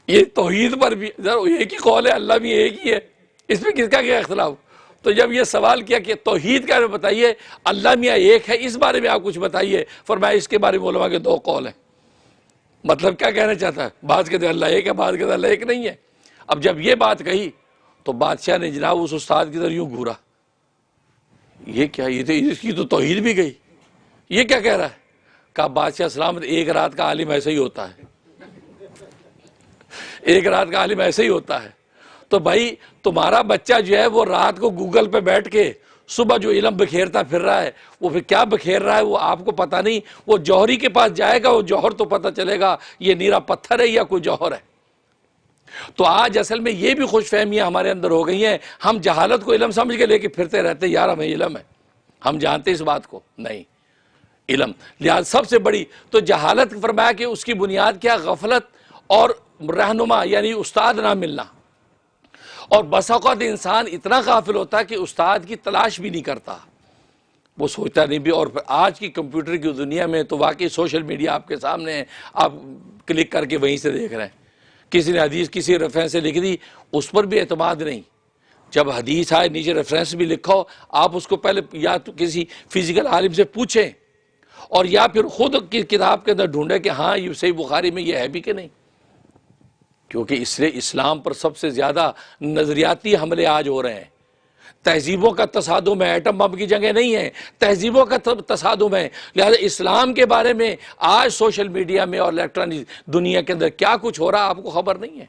یہ توحید پر بھی ایک ہی قول ہے، اللہ بھی ایک ہی ہے، اس میں کس کا کیا اختلاف؟ تو جب یہ سوال کیا کہ توحید کے بارے میں بتائیے، اللہ میاں ایک ہے، اس بارے میں آپ کچھ بتائیے، فرمایا اس کے بارے میں علماء کے دو قول ہیں۔ مطلب کیا کہنا چاہتا ہے؟ بعض کہتے ہیں اللہ ایک ہے، بعض کہتے ہیں اللہ ایک نہیں ہے۔ اب جب یہ بات کہی تو بادشاہ نے جناب اس استاد کی طرف یوں گھورا، یہ کیا، یہ تو اس کی تو توحید بھی گئی، یہ کیا کہہ رہا ہے؟ کہا بادشاہ سلامت ایک رات کا عالم ایسے ہی ہوتا ہے، ایک رات کا عالم ایسے ہی ہوتا ہے۔ تو بھائی تمہارا بچہ جو ہے وہ رات کو گوگل پہ بیٹھ کے صبح جو علم بکھیرتا پھر رہا ہے، وہ پھر کیا بکھیر رہا ہے وہ آپ کو پتہ نہیں، وہ جوہری کے پاس جائے گا، وہ جوہر تو پتہ چلے گا یہ نیرا پتھر ہے یا کوئی جوہر ہے۔ تو آج اصل میں یہ بھی خوش فہمیاں ہمارے اندر ہو گئی ہیں، ہم جہالت کو علم سمجھ کے لے کے پھرتے رہتے ہیں، یار ہمیں علم ہے، ہم جانتے اس بات کو نہیں، علم لہٰذا سب سے بڑی تو جہالت۔ فرمایا کہ اس کی بنیاد کیا؟ غفلت اور رہنما یعنی استاد نہ ملنا۔ اور بس اوقات انسان اتنا غافل ہوتا ہے کہ استاد کی تلاش بھی نہیں کرتا، وہ سوچتا نہیں بھی۔ اور پھر آج کی کمپیوٹر کی دنیا میں تو واقعی سوشل میڈیا آپ کے سامنے ہے، آپ کلک کر کے وہیں سے دیکھ رہے ہیں، کسی نے حدیث کسی ریفرنس سے لکھ دی، اس پر بھی اعتماد نہیں۔ جب حدیث آئے نیچے ریفرنس بھی لکھا ہو، آپ اس کو پہلے یا تو کسی فزیکل عالم سے پوچھیں، اور یا پھر خود کی کتاب کے اندر ڈھونڈیں کہ ہاں یہ صحیح بخاری میں یہ ہے بھی کہ نہیں۔ کیونکہ اس لیے اسلام پر سب سے زیادہ نظریاتی حملے آج ہو رہے ہیں، تہذیبوں کا تصادم ہے، ایٹم بم کی جگہ نہیں ہے، تہذیبوں کا تصادم ہے۔ لہذا اسلام کے بارے میں آج سوشل میڈیا میں اور الیکٹرانک دنیا کے اندر کیا کچھ ہو رہا ہے آپ کو خبر نہیں ہے۔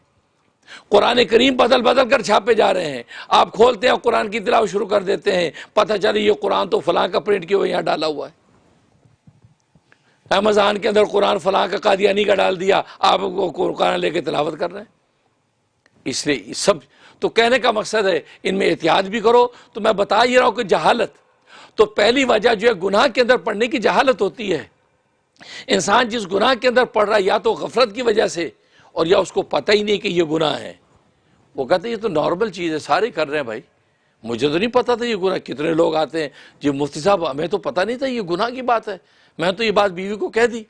قرآن کریم بدل بدل کر چھاپے جا رہے ہیں، آپ کھولتے ہیں قرآن کی تلاوت شروع کر دیتے ہیں، پتہ چلے یہ قرآن تو فلاں کا پرنٹ کیا ہوا یہاں ڈالا ہوا ہے۔ امیزان کے اندر قرآن فلاں کا قادیانی کا ڈال دیا، آپ کو قرآن لے کے تلاوت کر رہے ہیں۔ اس لیے سب تو کہنے کا مقصد ہے ان میں احتیاط بھی کرو۔ تو میں بتا ہی رہا ہوں کہ جہالت تو پہلی وجہ جو ہے گناہ کے اندر پڑنے کی جہالت ہوتی ہے۔ انسان جس گناہ کے اندر پڑ رہا ہے یا تو غفلت کی وجہ سے اور یا اس کو پتہ ہی نہیں کہ یہ گناہ ہے، وہ کہتے ہیں یہ تو نارمل چیز ہے، سارے کر رہے ہیں بھائی، مجھے تو نہیں پتا تھا یہ گناہ۔ کتنے لوگ آتے ہیں جی مفتی صاحب ہمیں تو پتہ نہیں تھا یہ گناہ کی بات ہے، میں تو یہ بات بیوی کو کہہ دی،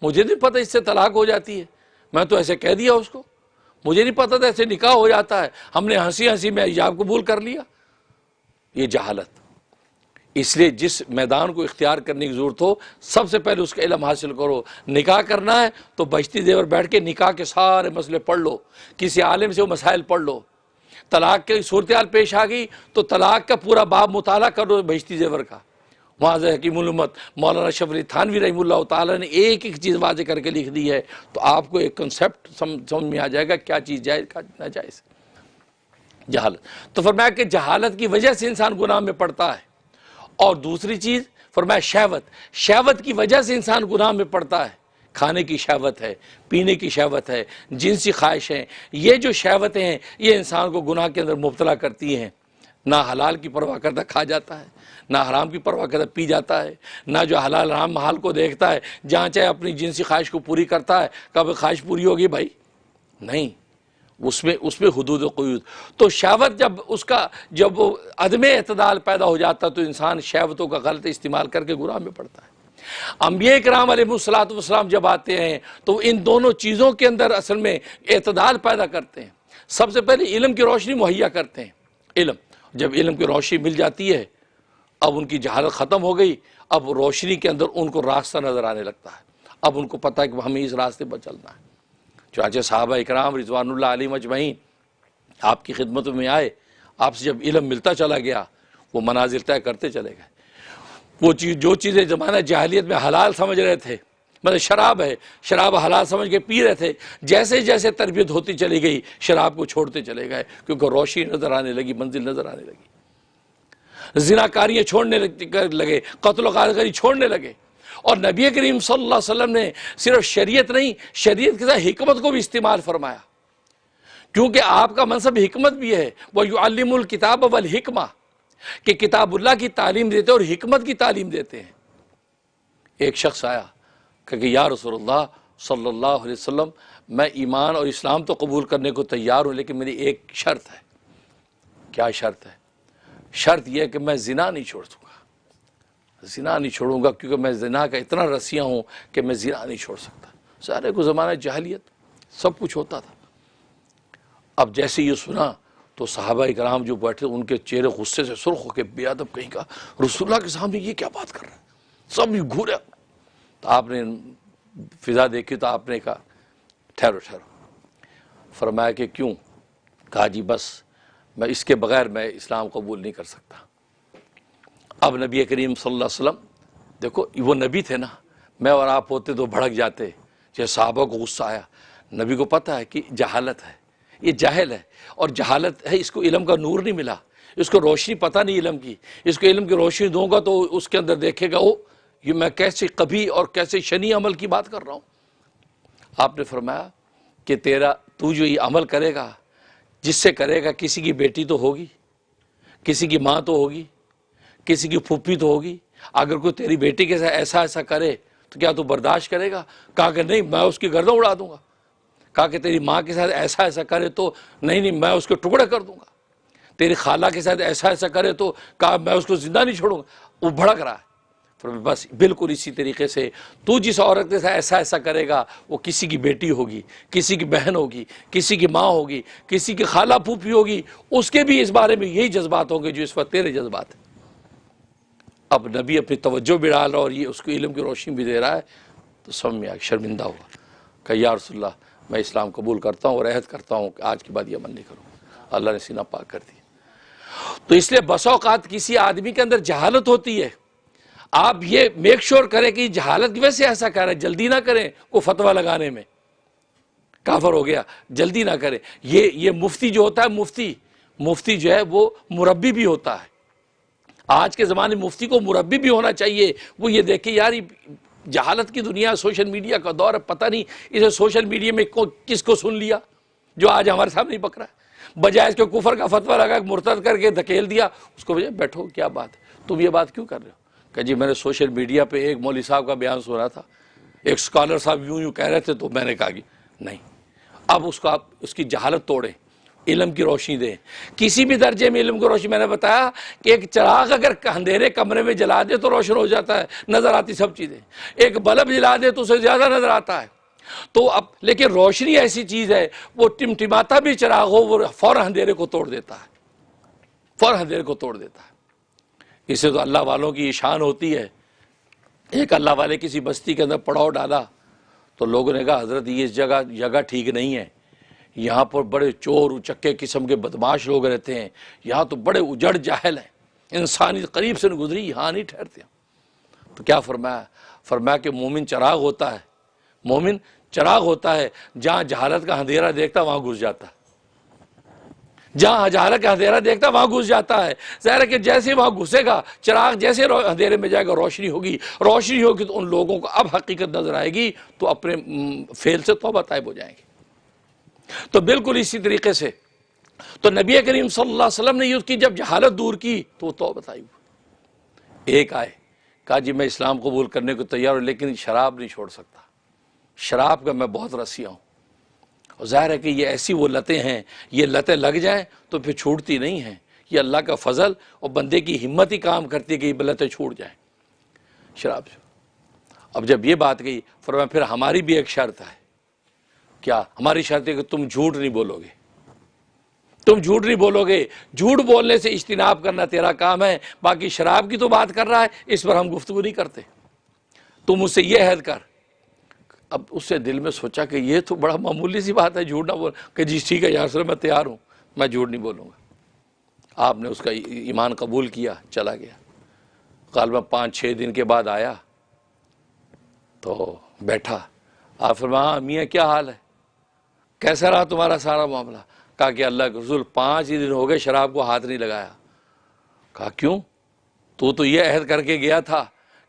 مجھے نہیں پتہ اس سے طلاق ہو جاتی ہے، میں تو ایسے کہہ دیا اس کو، مجھے نہیں پتا تھا ایسے نکاح ہو جاتا ہے، ہم نے ہنسی ہنسی میں حجاب قبول کر لیا۔ یہ جہالت۔ اس لیے جس میدان کو اختیار کرنے کی ضرورت ہو سب سے پہلے اس کا علم حاصل کرو۔ نکاح کرنا ہے تو بجتی زیور بیٹھ کے نکاح کے سارے مسئلے پڑھ لو، کسی عالم سے وہ مسائل پڑھ لو۔ طلاق کی صورتحال پیش آ گئی تو طلاق کا پورا باب مطالعہ کر لو بجتی زیور کا۔ واضح حکیم الامت مولانا اشرف علی تھانوی رحمہ اللہ تعالیٰ نے ایک ایک چیز واضح کر کے لکھ دی ہے، تو آپ کو ایک کنسیپٹ سمجھ میں آ جائے گا کیا چیز جائز کیا ناجائز۔ جہالت تو فرمایا کہ جہالت کی وجہ سے انسان گناہ میں پڑتا ہے، اور دوسری چیز فرمایا شہوت کی وجہ سے انسان گناہ میں پڑتا ہے۔ کھانے کی شہوت ہے، پینے کی شہوت ہے، جنسی خواہشیں، یہ جو شہوتیں ہیں یہ انسان کو گناہ کے اندر مبتلا کرتی ہیں۔ نہ حلال کی پرواہ کرتا کھا جاتا ہے، نہ حرام کی پرواہ کرتا پی جاتا ہے، نہ جو حلال حرام محال کو دیکھتا ہے جہاں چاہے اپنی جنسی خواہش کو پوری کرتا ہے۔ کب خواہش پوری ہوگی بھائی؟ نہیں، اس میں حدود و قیود۔ تو شہوت جب وہ عدم اعتدال پیدا ہو جاتا تو انسان شہوتوں کا غلط استعمال کر کے گناہ میں پڑتا ہے۔ انبیاء کرام علیہ الصلوۃ والسلام جب آتے ہیں تو ان دونوں چیزوں کے اندر اصل میں اعتدال پیدا کرتے ہیں۔ سب سے پہلے علم کی روشنی مہیا کرتے ہیں۔ جب علم کی روشنی مل جاتی ہے، اب ان کی جہالت ختم ہو گئی، اب روشنی کے اندر ان کو راستہ نظر آنے لگتا ہے، اب ان کو پتہ ہے کہ ہمیں اس راستے پر چلنا ہے۔ چنانچہ صحابہ اکرام رضوان اللہ علیہم اجمعین آپ کی خدمت میں آئے، آپ سے جب علم ملتا چلا گیا وہ منازل طے کرتے چلے گئے۔ وہ جو چیزیں زمانہ جاہلیت میں حلال سمجھ رہے تھے، مطلب شراب ہے، شراب حلال سمجھ کے پی رہے تھے، جیسے جیسے تربیت ہوتی چلی گئی شراب کو چھوڑتے چلے گئے، کیونکہ روشنی نظر آنے لگی، منزل نظر آنے لگی۔ زناکاریاں چھوڑنے لگے، قتل و غارت چھوڑنے لگے۔ اور نبی کریم صلی اللہ علیہ وسلم نے صرف شریعت نہیں، شریعت کے ساتھ حکمت کو بھی استعمال فرمایا، کیونکہ آپ کا منصب حکمت بھی ہے۔ وَيُعَلِّمُ الْكِتَابَ وَالْحِکْمَةَ، کہ کتاب اللہ کی تعلیم دیتے اور حکمت کی تعلیم دیتے ہیں۔ ایک شخص آیا کہ یا رسول اللہ صلی اللہ علیہ وسلم، میں ایمان اور اسلام تو قبول کرنے کو تیار ہوں، لیکن میری ایک شرط ہے۔ کیا شرط ہے؟ شرط یہ ہے کہ میں زنا نہیں چھوڑ سکوں گا، زنا نہیں چھوڑوں گا، کیونکہ میں زنا کا اتنا رسیہ ہوں کہ میں زنا نہیں چھوڑ سکتا۔ سارے کو زمانہ جاہلیت سب کچھ ہوتا تھا۔ اب جیسے یہ سنا تو صحابہ کرام جو بیٹھے ان کے چہرے غصے سے سرخ ہو کے بے ادب کہیں کا، رسول اللہ کے سامنے یہ کیا بات کر رہے ہیں؟ سب یہ گھورے۔ تو آپ نے فضا دیکھی تو آپ نے کہا ٹھہرو ٹھہرو۔ فرمایا کہ کیوں؟ کہا جی بس میں اس کے بغیر میں اسلام قبول نہیں کر سکتا۔ اب نبی کریم صلی اللہ علیہ وسلم، دیکھو وہ نبی تھے نا، میں اور آپ ہوتے تو بھڑک جاتے، جیسے صحابہ کو غصہ آیا۔ نبی کو پتہ ہے کہ جہالت ہے، یہ جاہل ہے، اور جہالت ہے، اس کو علم کا نور نہیں ملا، اس کو روشنی پتہ نہیں علم کی، اس کو علم کی روشنی دوں گا تو اس کے اندر دیکھے گا او یہ میں کیسے کبھی اور کیسے شنی عمل کی بات کر رہا ہوں۔ آپ نے فرمایا کہ تو جو یہ عمل کرے گا، جس سے کرے گا کسی کی بیٹی تو ہوگی، کسی کی ماں تو ہوگی، کسی کی پھوپھی تو ہوگی، اگر کوئی تیری بیٹی کے ساتھ ایسا کرے تو کیا تو برداشت کرے گا؟ کہا کہ نہیں، میں اس کی گردن اڑا دوں گا۔ کہا کہ تیری ماں کے ساتھ ایسا کرے تو نہیں میں اس کے ٹکڑے کر دوں گا۔ تیری خالہ کے ساتھ ایسا کرے تو کہا میں اس کو زندہ نہیں چھوڑوں گا۔ وہ بھڑک رہا ہے۔ بس بالکل اسی طریقے سے تو جس عورت کے ساتھ ایسا کرے گا وہ کسی کی بیٹی ہوگی، کسی کی بہن ہوگی، کسی کی ماں ہوگی، کسی کی خالہ پھوپھی ہوگی، اس کے بھی اس بارے میں یہی جذبات ہوں گے جو اس وقت تیرے جذبات ہیں۔ اب نبی اپنی توجہ بھی ڈال رہا اور یہ اس کو علم کی روشنی بھی دے رہا ہے، تو سمجھ میں آیا، شرمندہ ہوا کہ یا رسول اللہ میں اسلام قبول کرتا ہوں اور عہد کرتا ہوں کہ آج کے بعد یہ عمل نہیں کروں۔ اللہ نے سینہ پاک کر دیا۔ تو اس لیے بسا اوقات کسی آدمی کے اندر جہالت ہوتی ہے، آپ یہ میک شور کریں کہ جہالت کی وجہ سے ایسا کر رہا ہے، جلدی نہ کریں کو فتویٰ لگانے میں، کافر ہو گیا، جلدی نہ کریں۔ یہ مفتی جو ہوتا ہے، مفتی جو ہے وہ مربی بھی ہوتا ہے۔ آج کے زمانے میں مفتی کو مربی بھی ہونا چاہیے، وہ یہ دیکھے یار جہالت کی دنیا، سوشل میڈیا کا دور ہے، پتہ نہیں اسے سوشل میڈیا میں کس کو سن لیا جو آج ہمارے سامنے پک رہا ہے، بجائے اس کے کفر کا فتویٰ لگا مرتد کر کے دھکیل دیا اس کو، بیٹھو کیا بات ہے، تم یہ بات کیوں کر رہے ہو؟ کہ جی میں نے سوشل میڈیا پہ ایک مولوی صاحب کا بیان سنا تھا، ایک سکالر صاحب یوں کہہ رہے تھے، تو میں نے کہا کہ نہیں، اب آپ اس کی جہالت توڑیں، علم کی روشنی دیں، کسی بھی درجے میں علم کی روشنی۔ میں نے بتایا کہ ایک چراغ اگر اندھیرے کمرے میں جلا دے تو روشن ہو جاتا ہے، نظر آتی سب چیزیں، ایک بلب جلا دے تو اسے زیادہ نظر آتا ہے، تو اب لیکن روشنی ایسی چیز ہے، وہ ٹمٹماتا بھی چراغ ہو وہ فوراً اندھیرے کو توڑ دیتا ہے، فوراً اندھیرے کو توڑ دیتا ہے۔ اسے تو اللہ والوں کی شان ہوتی ہے۔ ایک اللہ والے کسی بستی کے اندر پڑاؤ ڈالا تو لوگوں نے کہا حضرت یہ جگہ ٹھیک نہیں ہے، یہاں پر بڑے چور اچکے قسم کے بدماش لوگ رہتے ہیں، یہاں تو بڑے اجڑ جاہل ہیں، انسانی قریب سے گزری یہاں نہیں ٹھہرتے۔ تو کیا فرمایا؟ فرمایا کہ مومن چراغ ہوتا ہے، مومن چراغ ہوتا ہے، جہاں جہالت کا اندھیرا دیکھتا وہاں گھس جاتا ہے، جہاں جہالت کا اندھیرا دیکھتا وہاں گھس جاتا ہے۔ ظاہر ہے کہ جیسے وہاں گھسے گا چراغ، جیسے اندھیرے میں جائے گا روشنی ہوگی تو ان لوگوں کو اب حقیقت نظر آئے گی، تو اپنے فعل سے توبہ طائب ہو جائیں گے۔ تو بالکل اسی طریقے سے تو نبی کریم صلی اللہ علیہ وسلم نے اس کی جب جہالت دور کی تو وہ توبہ طائب ہوئی۔ ایک آئے کہا جی میں اسلام قبول کرنے کو تیار ہوں لیکن شراب نہیں چھوڑ سکتا، شراب کا میں بہت رسیا ہوں، اور ظاہر ہے کہ یہ ایسی وہ لتیں ہیں، یہ لتیں لگ جائیں تو پھر چھوٹتی نہیں ہیں، یہ اللہ کا فضل اور بندے کی ہمت ہی کام کرتی ہے کہ یہ لتیں چھوٹ جائیں شراب سے۔ اب جب یہ بات گئی فرمایا پھر ہماری بھی ایک شرط ہے۔ کیا؟ ہماری شرط ہے کہ تم جھوٹ نہیں بولو گے، تم جھوٹ نہیں بولو گے، جھوٹ بولنے سے اجتناب کرنا تیرا کام ہے، باقی شراب کی تو بات کر رہا ہے اس پر ہم گفتگو نہیں کرتے، تم اس سے یہ عہد کر۔ اب اس سے دل میں سوچا کہ یہ تو بڑا معمولی سی بات ہے، جھوٹ نہ بول، کہ جی ٹھیک ہے یا رسول اللہ میں تیار ہوں، میں جھوٹ نہیں بولوں گا۔ آپ نے اس کا ایمان قبول کیا، چلا گیا۔ غالباً 5-6 دن کے بعد آیا تو بیٹھا، آپ فرمایا ہاں میاں کیا حال ہے، کیسا رہا تمہارا سارا معاملہ؟ کہا کہ اللہ کے رسول 5 ہی دن ہو گئے شراب کو ہاتھ نہیں لگایا۔ کہا کیوں؟ تو یہ عہد کر کے گیا تھا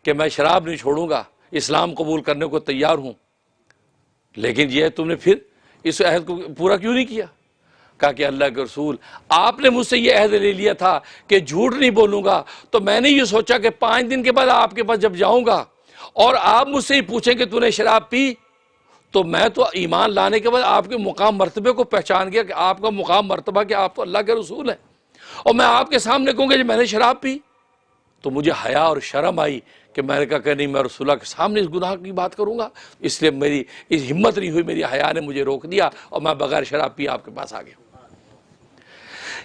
کہ میں شراب نہیں چھوڑوں گا، اسلام قبول کرنے کو تیار ہوں، لیکن یہ تم نے پھر اس عہد کو پورا کیوں نہیں کیا؟ کہا کہ اللہ کے رسول آپ نے مجھ سے یہ عہد لے لیا تھا کہ جھوٹ نہیں بولوں گا، تو میں نے یہ سوچا کہ 5 دن کے بعد آپ کے پاس جب جاؤں گا اور آپ مجھ سے ہی پوچھیں کہ تو نے شراب پی، تو میں تو ایمان لانے کے بعد آپ کے مقام مرتبے کو پہچان گیا کہ آپ کا مقام مرتبہ کہ آپ تو اللہ کے رسول ہیں، اور میں آپ کے سامنے کہوں گا کہ میں نے شراب پی، تو مجھے حیا اور شرم آئی کہ میں نے کہا کہ نہیں میں رسول اللہ کے سامنے اس گناہ کی بات کروں گا، اس لیے میری اس ہمت نہیں ہوئی، میری حیا نے مجھے روک دیا اور میں بغیر شراب پی آپ کے پاس آ گیا۔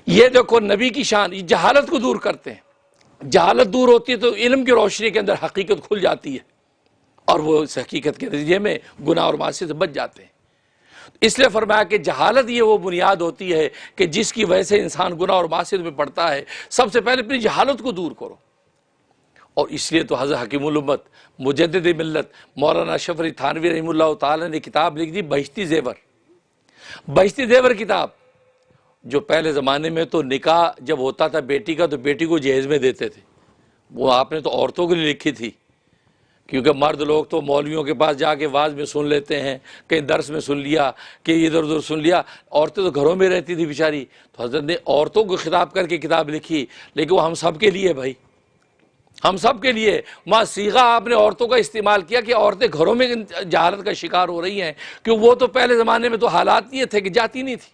یہ دیکھو نبی کی شان، یہ جہالت کو دور کرتے ہیں، جہالت دور ہوتی ہے تو علم کی روشنی کے اندر حقیقت کھل جاتی ہے اور وہ اس حقیقت کے نتیجے میں گناہ اور معصیت سے بچ جاتے ہیں۔ اس لیے فرمایا کہ جہالت یہ وہ بنیاد ہوتی ہے کہ جس کی وجہ سے انسان گناہ اور معصیت میں پڑتا ہے، سب سے پہلے اپنی جہالت کو دور کرو۔ اور اس لیے تو حضرت حکیم الامت مجدد ملت مولانا اشرف علی تھانوی رحمہ اللہ تعالی نے کتاب لکھ دی بہشتی زیور۔ بہشتی زیور کتاب جو پہلے زمانے میں تو نکاح جب ہوتا تھا بیٹی کا تو بیٹی کو جہیز میں دیتے تھے، وہ آپ نے تو عورتوں کے لیے لکھی تھی، کیونکہ مرد لوگ تو مولویوں کے پاس جا کے واعظ میں سن لیتے ہیں، کہیں درس میں سن لیا، کہ ادھر ادھر سن لیا، عورتیں تو گھروں میں رہتی تھی بیچاری، تو حضرت نے عورتوں کو خطاب کر کے کتاب لکھی، لیکن وہ ہم سب کے لیے بھائی، ہم سب کے لیے۔ وہاں صیغہ آپ نے عورتوں کا استعمال کیا کہ عورتیں گھروں میں جہالت کا شکار ہو رہی ہیں، کہ وہ تو پہلے زمانے میں تو حالات یہ تھے کہ جاتی نہیں تھی،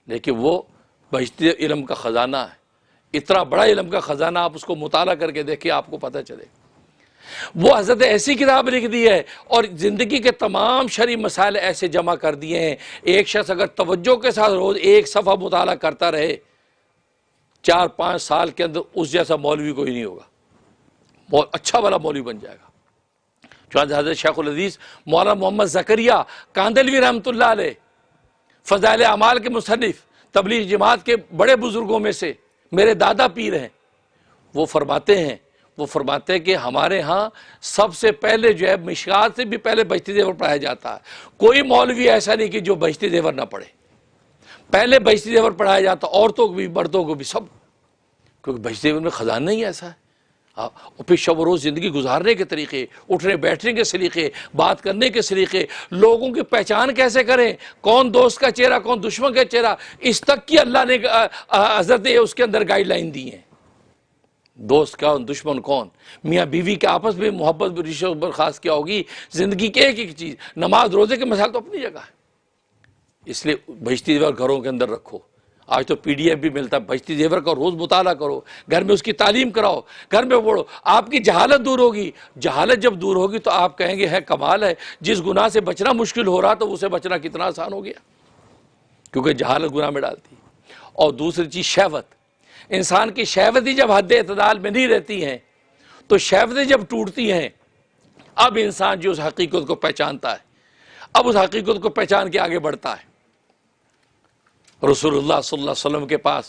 لیکن وہ بہشتی علم کا خزانہ ہے، اتنا بڑا علم کا خزانہ، آپ اس کو مطالعہ کر کے دیکھیں آپ کو پتہ چلے۔ وہ حضرت ایسی کتاب لکھ دی ہے اور زندگی کے تمام شرعی مسائل ایسے جمع کر دیے ہیں، ایک شخص اگر توجہ کے ساتھ روز ایک صفحہ مطالعہ کرتا رہے 4-5 سال کے اندر اس جیسا مولوی کوئی نہیں ہوگا، بہت اچھا والا مولوی بن جائے گا۔ چنانچہ حضرت شیخ الحدیث مولانا محمد زکریا کاندلوی رحمۃ اللہ علیہ فضائل اعمال کے مصنف، تبلیغ جماعت کے بڑے بزرگوں میں سے میرے دادا پیر ہیں، وہ فرماتے ہیں کہ ہمارے ہاں سب سے پہلے جو ہے مشکات سے بھی پہلے بہشتی زیور پڑھایا جاتا ہے، کوئی مولوی ایسا نہیں کہ جو بہشتی زیور نہ پڑھے، پہلے بہشتی زیور پڑھایا جاتا، عورتوں کو بھی مردوں کو بھی سب، کیونکہ بہشتی زیور میں خزانہ ہی ایسا ہے، اور پھر شب و روز زندگی گزارنے کے طریقے، اٹھنے بیٹھنے کے سلیقے، بات کرنے کے سلیقے، لوگوں کی پہچان کیسے کریں، کون دوست کا چہرہ کون دشمن کا چہرہ، اس تک کی اللہ نے حضرت اس کے اندر گائیڈ لائن دی ہیں۔ دوست کون دشمن کون، میاں بیوی کے آپس میں محبت رشتہ برخاست کیا ہوگی، زندگی کے ایک ایک چیز، نماز روزے کے مسائل تو اپنی جگہ ہے۔ اس لیے بہشتی زیور گھروں کے اندر رکھو۔ آج تو پی ڈی ایف بھی ملتا ہے، بہشتی زیور کا روز مطالعہ کرو، گھر میں اس کی تعلیم کراؤ، گھر میں پڑھو، آپ کی جہالت دور ہوگی۔ جہالت جب دور ہوگی تو آپ کہیں گے ہے کمال ہے، جس گناہ سے بچنا مشکل ہو رہا تو اسے بچنا کتنا آسان ہو گیا، کیونکہ جہالت گناہ میں ڈالتی۔ اور دوسری چیز شہوت، انسان کی شہوتیں جب حد اعتدال میں نہیں رہتی ہیں تو شہوتیں جب ٹوٹتی ہیں، اب انسان جو اس حقیقت کو پہچانتا ہے، اب اس حقیقت کو پہچان کے آگے بڑھتا ہے۔ رسول اللہ صلی اللہ علیہ وسلم کے پاس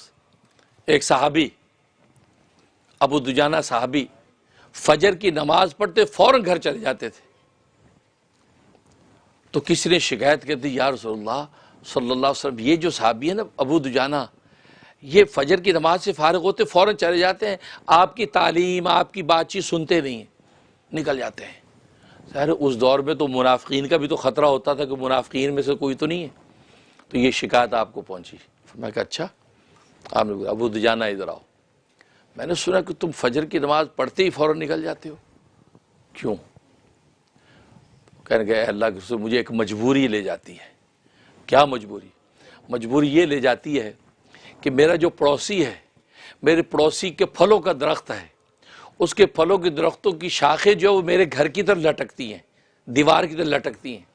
ایک صحابی، ابو دجانہ صحابی، فجر کی نماز پڑھتے فوراً گھر چلے جاتے تھے۔ تو کسی نے شکایت کر دی، یا رسول اللہ صلی اللہ علیہ وسلم، یہ جو صحابی ہے نا ابو دجانہ، یہ فجر کی نماز سے فارغ ہوتے فوراً چلے جاتے ہیں، آپ کی تعلیم آپ کی بات چیت سنتے نہیں ہیں، نکل جاتے ہیں۔ ظاہر اس دور میں تو منافقین کا بھی تو خطرہ ہوتا تھا کہ منافقین میں سے کوئی تو نہیں ہے، تو یہ شکایت آپ کو پہنچی۔ میں کہا اچھا، آپ نے بولا ابو دجانہ ادھر آؤ، میں نے سنا کہ تم فجر کی نماز پڑھتے ہی فوراً نکل جاتے ہو، کیوں؟ کہنے کہ اللہ کے رسول مجھے ایک مجبوری لے جاتی ہے۔ کیا مجبوری؟ مجبوری یہ لے جاتی ہے کہ میرا جو پڑوسی ہے، میرے پڑوسی کے پھلوں کا درخت ہے، اس کے پھلوں کے درختوں کی شاخیں جو وہ میرے گھر کی طرف لٹکتی ہیں، دیوار کی طرف لٹکتی ہیں،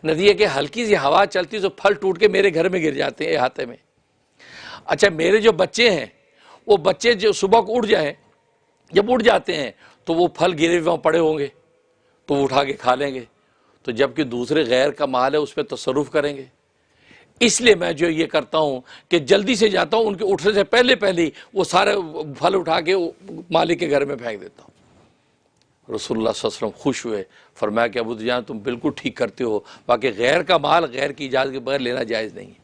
نتیجہ کہ ہلکی سی ہوا چلتی تو پھل ٹوٹ کے میرے گھر میں گر جاتے ہیں احاطے میں۔ اچھا میرے جو بچے ہیں، وہ بچے جو صبح کو اٹھ جائیں، جب اٹھ جاتے ہیں تو وہ پھل گرے ہوئے پڑے ہوں گے تو وہ اٹھا کے کھا لیں گے، تو جبکہ دوسرے غیر کا مال ہے اس پہ تصرف کریں گے۔ اس لیے میں جو یہ کرتا ہوں کہ جلدی سے جاتا ہوں، ان کے اٹھنے سے پہلے وہ سارے پھل اٹھا کے مالک کے گھر میں پھینک دیتا ہوں۔ رسول اللہ صلی اللہ علیہ وسلم خوش ہوئے، فرمایا کہ ابو دجانہ تم بالکل ٹھیک کرتے ہو، باقی غیر کا مال غیر کی اجازت کے بغیر لینا جائز نہیں ہے۔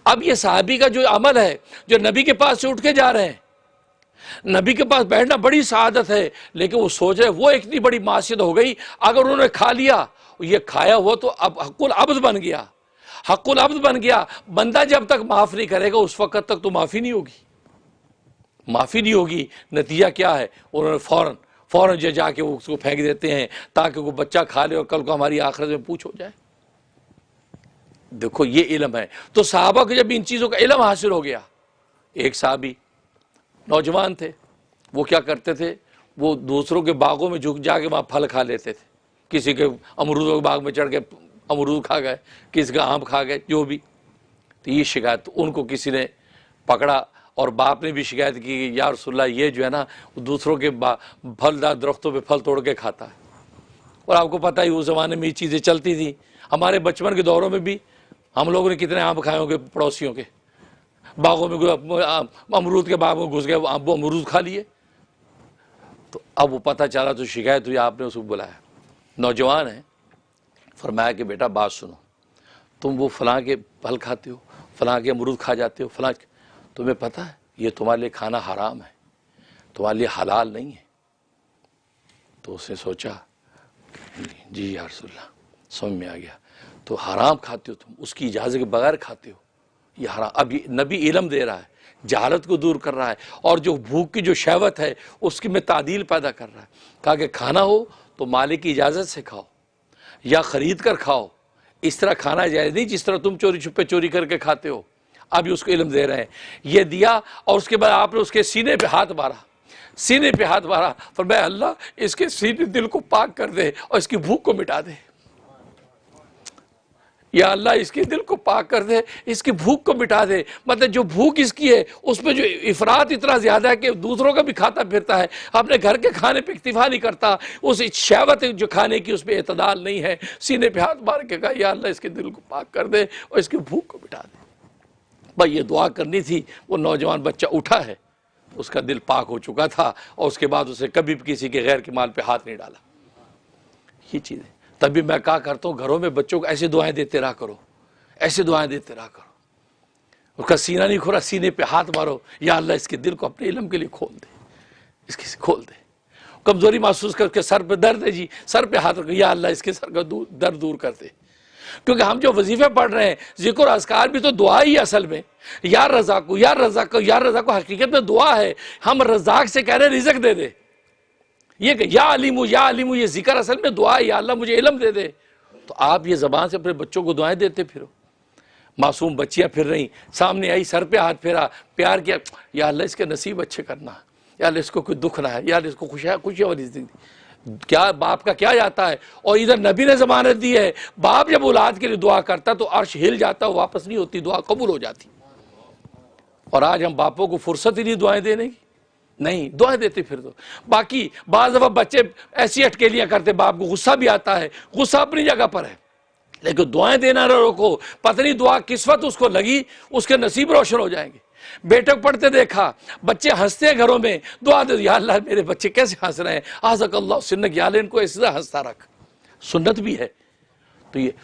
اب یہ صحابی کا جو عمل ہے، جو نبی کے پاس سے اٹھ کے جا رہے ہیں، نبی کے پاس بیٹھنا بڑی سعادت ہے، لیکن وہ سوچ رہے وہ اتنی بڑی معصیت ہو گئی، اگر انہوں نے کھا لیا، یہ کھایا ہوا تو اب حق العبد بن گیا، حق العبد بن گیا۔ بندہ جب تک معاف نہیں کرے گا اس وقت تک تو معافی نہیں ہوگی، معافی نہیں ہوگی۔ نتیجہ کیا ہے؟ انہوں نے فوراً جا کے اس کو پھینک دیتے ہیں تاکہ وہ بچہ کھا لے اور کل کو ہماری آخرت میں پوچھ ہو جائے۔ دیکھو یہ علم ہے۔ تو صحابہ کو جب ان چیزوں کا علم حاصل ہو گیا، ایک صحابی نوجوان تھے، وہ کیا کرتے تھے، وہ دوسروں کے باغوں میں جھک جا کے وہاں پھل کھا لیتے تھے، کسی کے امرودوں کے باغ میں چڑھ کے امرود کھا گئے، کسی کا آم کھا گئے، جو بھی۔ تو یہ شکایت ان کو کسی نے پکڑا، اور باپ نے بھی شکایت کی کہ یا رسول اللہ یہ جو ہے نا دوسروں کے پھلدار درختوں پہ پھل توڑ کے کھاتا ہے۔ اور آپ کو پتہ ہی اس زمانے میں یہ چیزیں چلتی تھیں، ہمارے بچپن کے دوروں میں بھی ہم لوگوں نے کتنے آم کھائے ہوں گے، پڑوسیوں کے باغوں میں امرود کے باغ میں گھس گئے، وہ امرود کھا لیے۔ تو اب وہ پتہ چلا تو شکایت ہوئی، آپ نے اس کو بلایا، نوجوان ہے، فرمایا کہ بیٹا بات سنو، تم وہ فلاں کے پھل کھاتے ہو، فلاں کے امرود کھا جاتے ہو، فلاں تمہیں پتہ ہے یہ تمہارے لیے کھانا حرام ہے، تمہارے لیے حلال نہیں ہے۔ تو اس نے سوچا جی یا رسول اللہ، سمجھ میں آ گیا، تو حرام کھاتے ہو تم، اس کی اجازت کے بغیر کھاتے ہو، یہ حرام۔ اب نبی علم دے رہا ہے، جہالت کو دور کر رہا ہے، اور جو بھوک کی جو شہوت ہے اس کی میں تعدیل پیدا کر رہا ہے۔ کہا کہ کھانا ہو تو مالک کی اجازت سے کھاؤ یا خرید کر کھاؤ، اس طرح کھانا جائز نہیں جس طرح تم چوری چھپے چوری کر کے کھاتے ہو۔ اب اس کو علم دے رہے ہیں، یہ دیا، اور اس کے بعد آپ نے اس کے سینے پہ ہاتھ مارا، سینے پہ ہاتھ مارا، فرمایا اللہ اس کے سینے دل کو پاک کر دے اور اس کی بھوک کو مٹا دے، یا اللہ اس کے دل کو پاک کر دے، اس کی بھوک کو مٹا دے۔ مطلب جو بھوک اس کی ہے اس میں جو افراط اتنا زیادہ ہے کہ دوسروں کا بھی کھاتا پھرتا ہے، اپنے گھر کے کھانے پہ اکتفا نہیں کرتا، اس شہوت جو کھانے کی اس پہ اعتدال نہیں ہے۔ سینے پہ ہاتھ مار کے کہا یا اللہ اس کے دل کو پاک کر دے اور اس کی بھوک کو مٹا دے۔ بھائی یہ دعا کرنی تھی، وہ نوجوان بچہ اٹھا ہے، اس کا دل پاک ہو چکا تھا، اور اس کے بعد اسے کبھی بھی کسی کے غیر کے مال پہ ہاتھ نہیں ڈالا۔ یہ چیزیں تبھی میں کہا کرتا ہوں گھروں میں بچوں کو ایسی دعائیں دیتے رہا کرو، ایسی دعائیں دیتے رہا کرو۔ اس کا سینہ نہیں کھورا، سینے پہ ہاتھ مارو، یا اللہ اس کے دل کو اپنے علم کے لیے کھول دے، اس کی کھول دے. کمزوری محسوس کر کے سر پہ درد ہے جی، سر پہ ہاتھ رکھو، یا اللہ اس کے سر کا درد دور کر دے. کیونکہ ہم جو وظیفے پڑھ رہے ہیں، ذکر اذکار بھی تو دعا ہی اصل میں. یا رزاق کو، یا رزاق کو، یا رزاق کو حقیقت میں دعا ہے. ہم رزاق سے کہہ رہے ہیں رزق دے دے. یہ کہ یا علیمو، یا علیمو، یہ ذکر اصل میں دعا ہے، یا اللہ مجھے علم دے دے. تو آپ یہ زبان سے اپنے بچوں کو دعائیں دیتے پھرو. معصوم بچیاں پھر رہیں، سامنے آئی سر پہ ہاتھ پھیرا، پیار کیا، یا اللہ اس کے نصیب اچھے کرنا، یا اللہ اس کو کوئی دکھ نہ ہے، یا اللہ اس کو خوشیاں والی زندگی. کیا باپ کا کیا جاتا ہے. اور ادھر نبی نے ضمانت دی ہے، باپ جب اولاد کے لیے دعا کرتا تو عرش ہل جاتا، واپس نہیں ہوتی، دعا قبول ہو جاتی. اور آج ہم باپوں کو فرصت ہی نہیں دعائیں دینے کی، نہیں دعائیں دیتے پھر تو. باقی بعض دفعہ بچے ایسی اٹکیلیاں کرتے، باپ کو غصہ بھی آتا ہے، غصہ اپنی جگہ پر ہے، لیکن دعائیں دینا نہ روکو. پتہ نہیں دعا کس وقت اس کو لگی، اس کے نصیب روشن ہو جائیں گے. بیٹے کو پڑھتے دیکھا، بچے ہنستے ہیں گھروں میں، دعا دے، یا اللہ میرے بچے کیسے ہنس رہے ہیں، آزک اللہ سنک، یا اللہ ان کو ایسے ہنستا رکھ. سنت بھی ہے.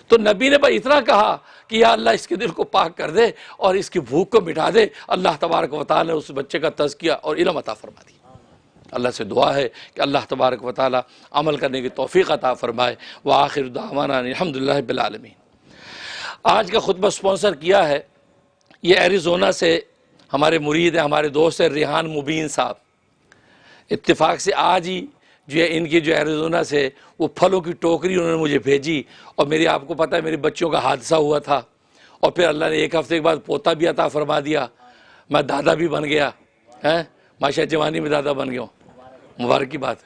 تو نبی نے بھائی اتنا کہا کہ یا اللہ اس کے دل کو پاک کر دے اور اس کی بھوک کو مٹا دے. اللہ تبارک و تعالی نے اس بچے کا تزکیہ اور علم عطا فرما دی. اللہ سے دعا ہے کہ اللہ تبارک و تعالی عمل کرنے کی توفیق عطا فرمائے. وآخر دعوانا الحمدللہ رب العالمین. آج کا خطبہ سپانسر کیا ہے، یہ ایریزونا سے ہمارے مرید ہیں، ہمارے دوست ہیں ریحان مبین صاحب. اتفاق سے آج ہی جو ہے ان کی جو ایریزونا سے وہ پھلوں کی ٹوکری انہوں نے مجھے بھیجی. اور میری آپ کو پتہ ہے میری بچوں کا حادثہ ہوا تھا، اور پھر اللہ نے ایک ہفتے کے بعد پوتا بھی عطا فرما دیا، میں دادا بھی بن گیا. ماشاء جوانی میں دادا بن گیا ہوں، مبارک کی بات.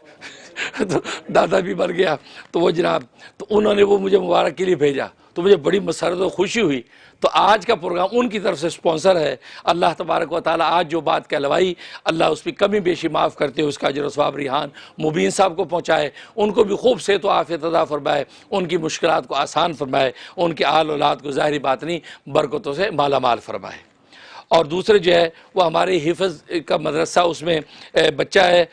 تو دادا بھی بن گیا. تو وہ جناب تو انہوں نے وہ مجھے مبارک کے لیے بھیجا، تو مجھے بڑی مسرت اور خوشی ہوئی. تو آج کا پروگرام ان کی طرف سے سپانسر ہے. اللہ تبارک و تعالی آج جو بات کہلوائی، اللہ اس پہ کمی بیشی معاف کرتے ہوئے اس کا اجر و ثواب ریحان مبین صاحب کو پہنچائے. ان کو بھی خوب صحت و عافیت عطا فرمائے، ان کی مشکلات کو آسان فرمائے، ان کے آل اولاد کو ظاہری باطنی برکتوں سے مالا مال فرمائے. اور دوسرے جو ہے وہ ہمارے حفظ کا مدرسہ، اس میں بچہ ہے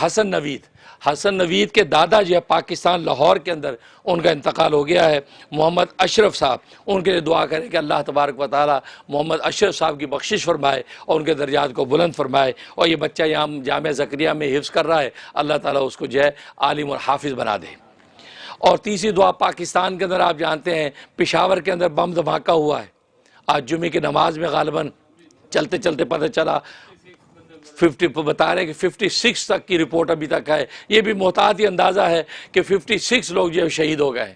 حسن نوید. حسن نوید کے دادا جو ہے پاکستان لاہور کے اندر ان کا انتقال ہو گیا ہے، محمد اشرف صاحب. ان کے لیے دعا کریں کہ اللہ تبارک و تعالی محمد اشرف صاحب کی بخشش فرمائے اور ان کے درجات کو بلند فرمائے. اور یہ بچہ یہاں جامعہ زکریا میں حفظ کر رہا ہے، اللہ تعالیٰ اس کو جو ہے عالم اور حافظ بنا دے. اور تیسری دعا، پاکستان کے اندر آپ جانتے ہیں پشاور کے اندر بم دھماکہ ہوا ہے. آج جمعے کی نماز میں غالباً چلتے چلتے پتہ چلا 50 بتا رہے ہیں کہ 56 تک کی رپورٹ ابھی تک ہے. یہ بھی محتاطی اندازہ ہے کہ 56 لوگ جو شہید ہو گئے.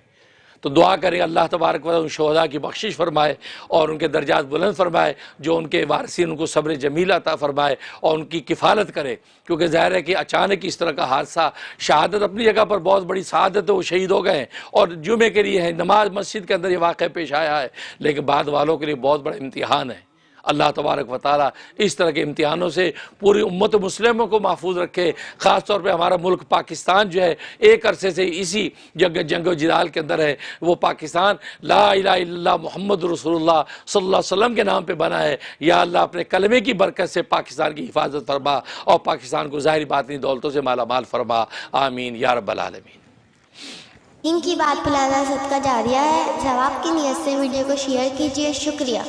تو دعا کریں اللہ تبارک و تعالی ان شہداء کی بخشش فرمائے اور ان کے درجات بلند فرمائے، جو ان کے وارثین ان کو صبر جمیل عطا فرمائے اور ان کی کفالت کرے. کیونکہ ظاہر ہے کہ اچانک اس طرح کا حادثہ، شہادت اپنی جگہ پر بہت بڑی سعادت ہے، وہ شہید ہو گئے ہیں اور جمعے کے لیے ہے، نماز مسجد کے اندر یہ واقعہ پیش آیا ہے، لیکن بعد والوں کے لیے بہت بڑا امتحان ہے. اللہ تبارک و تعالیٰ اس طرح کے امتحانوں سے پوری امت مسلموں کو محفوظ رکھے. خاص طور پہ ہمارا ملک پاکستان جو ہے ایک عرصے سے اسی جنگ و جدال کے اندر ہے. وہ پاکستان لا الہ الا اللہ محمد رسول اللہ صلی اللہ علیہ وسلم کے نام پہ بنا ہے. یا اللہ اپنے کلمے کی برکت سے پاکستان کی حفاظت فرما اور پاکستان کو ظاہری باطنی دولتوں سے مالا مال فرما. آمین یا رب العالمین. ان کی بات پھیلانا صدقہ جاریہ ہے. ثواب کی نیت سے ویڈیو کو شیئر کیجیے. شکریہ.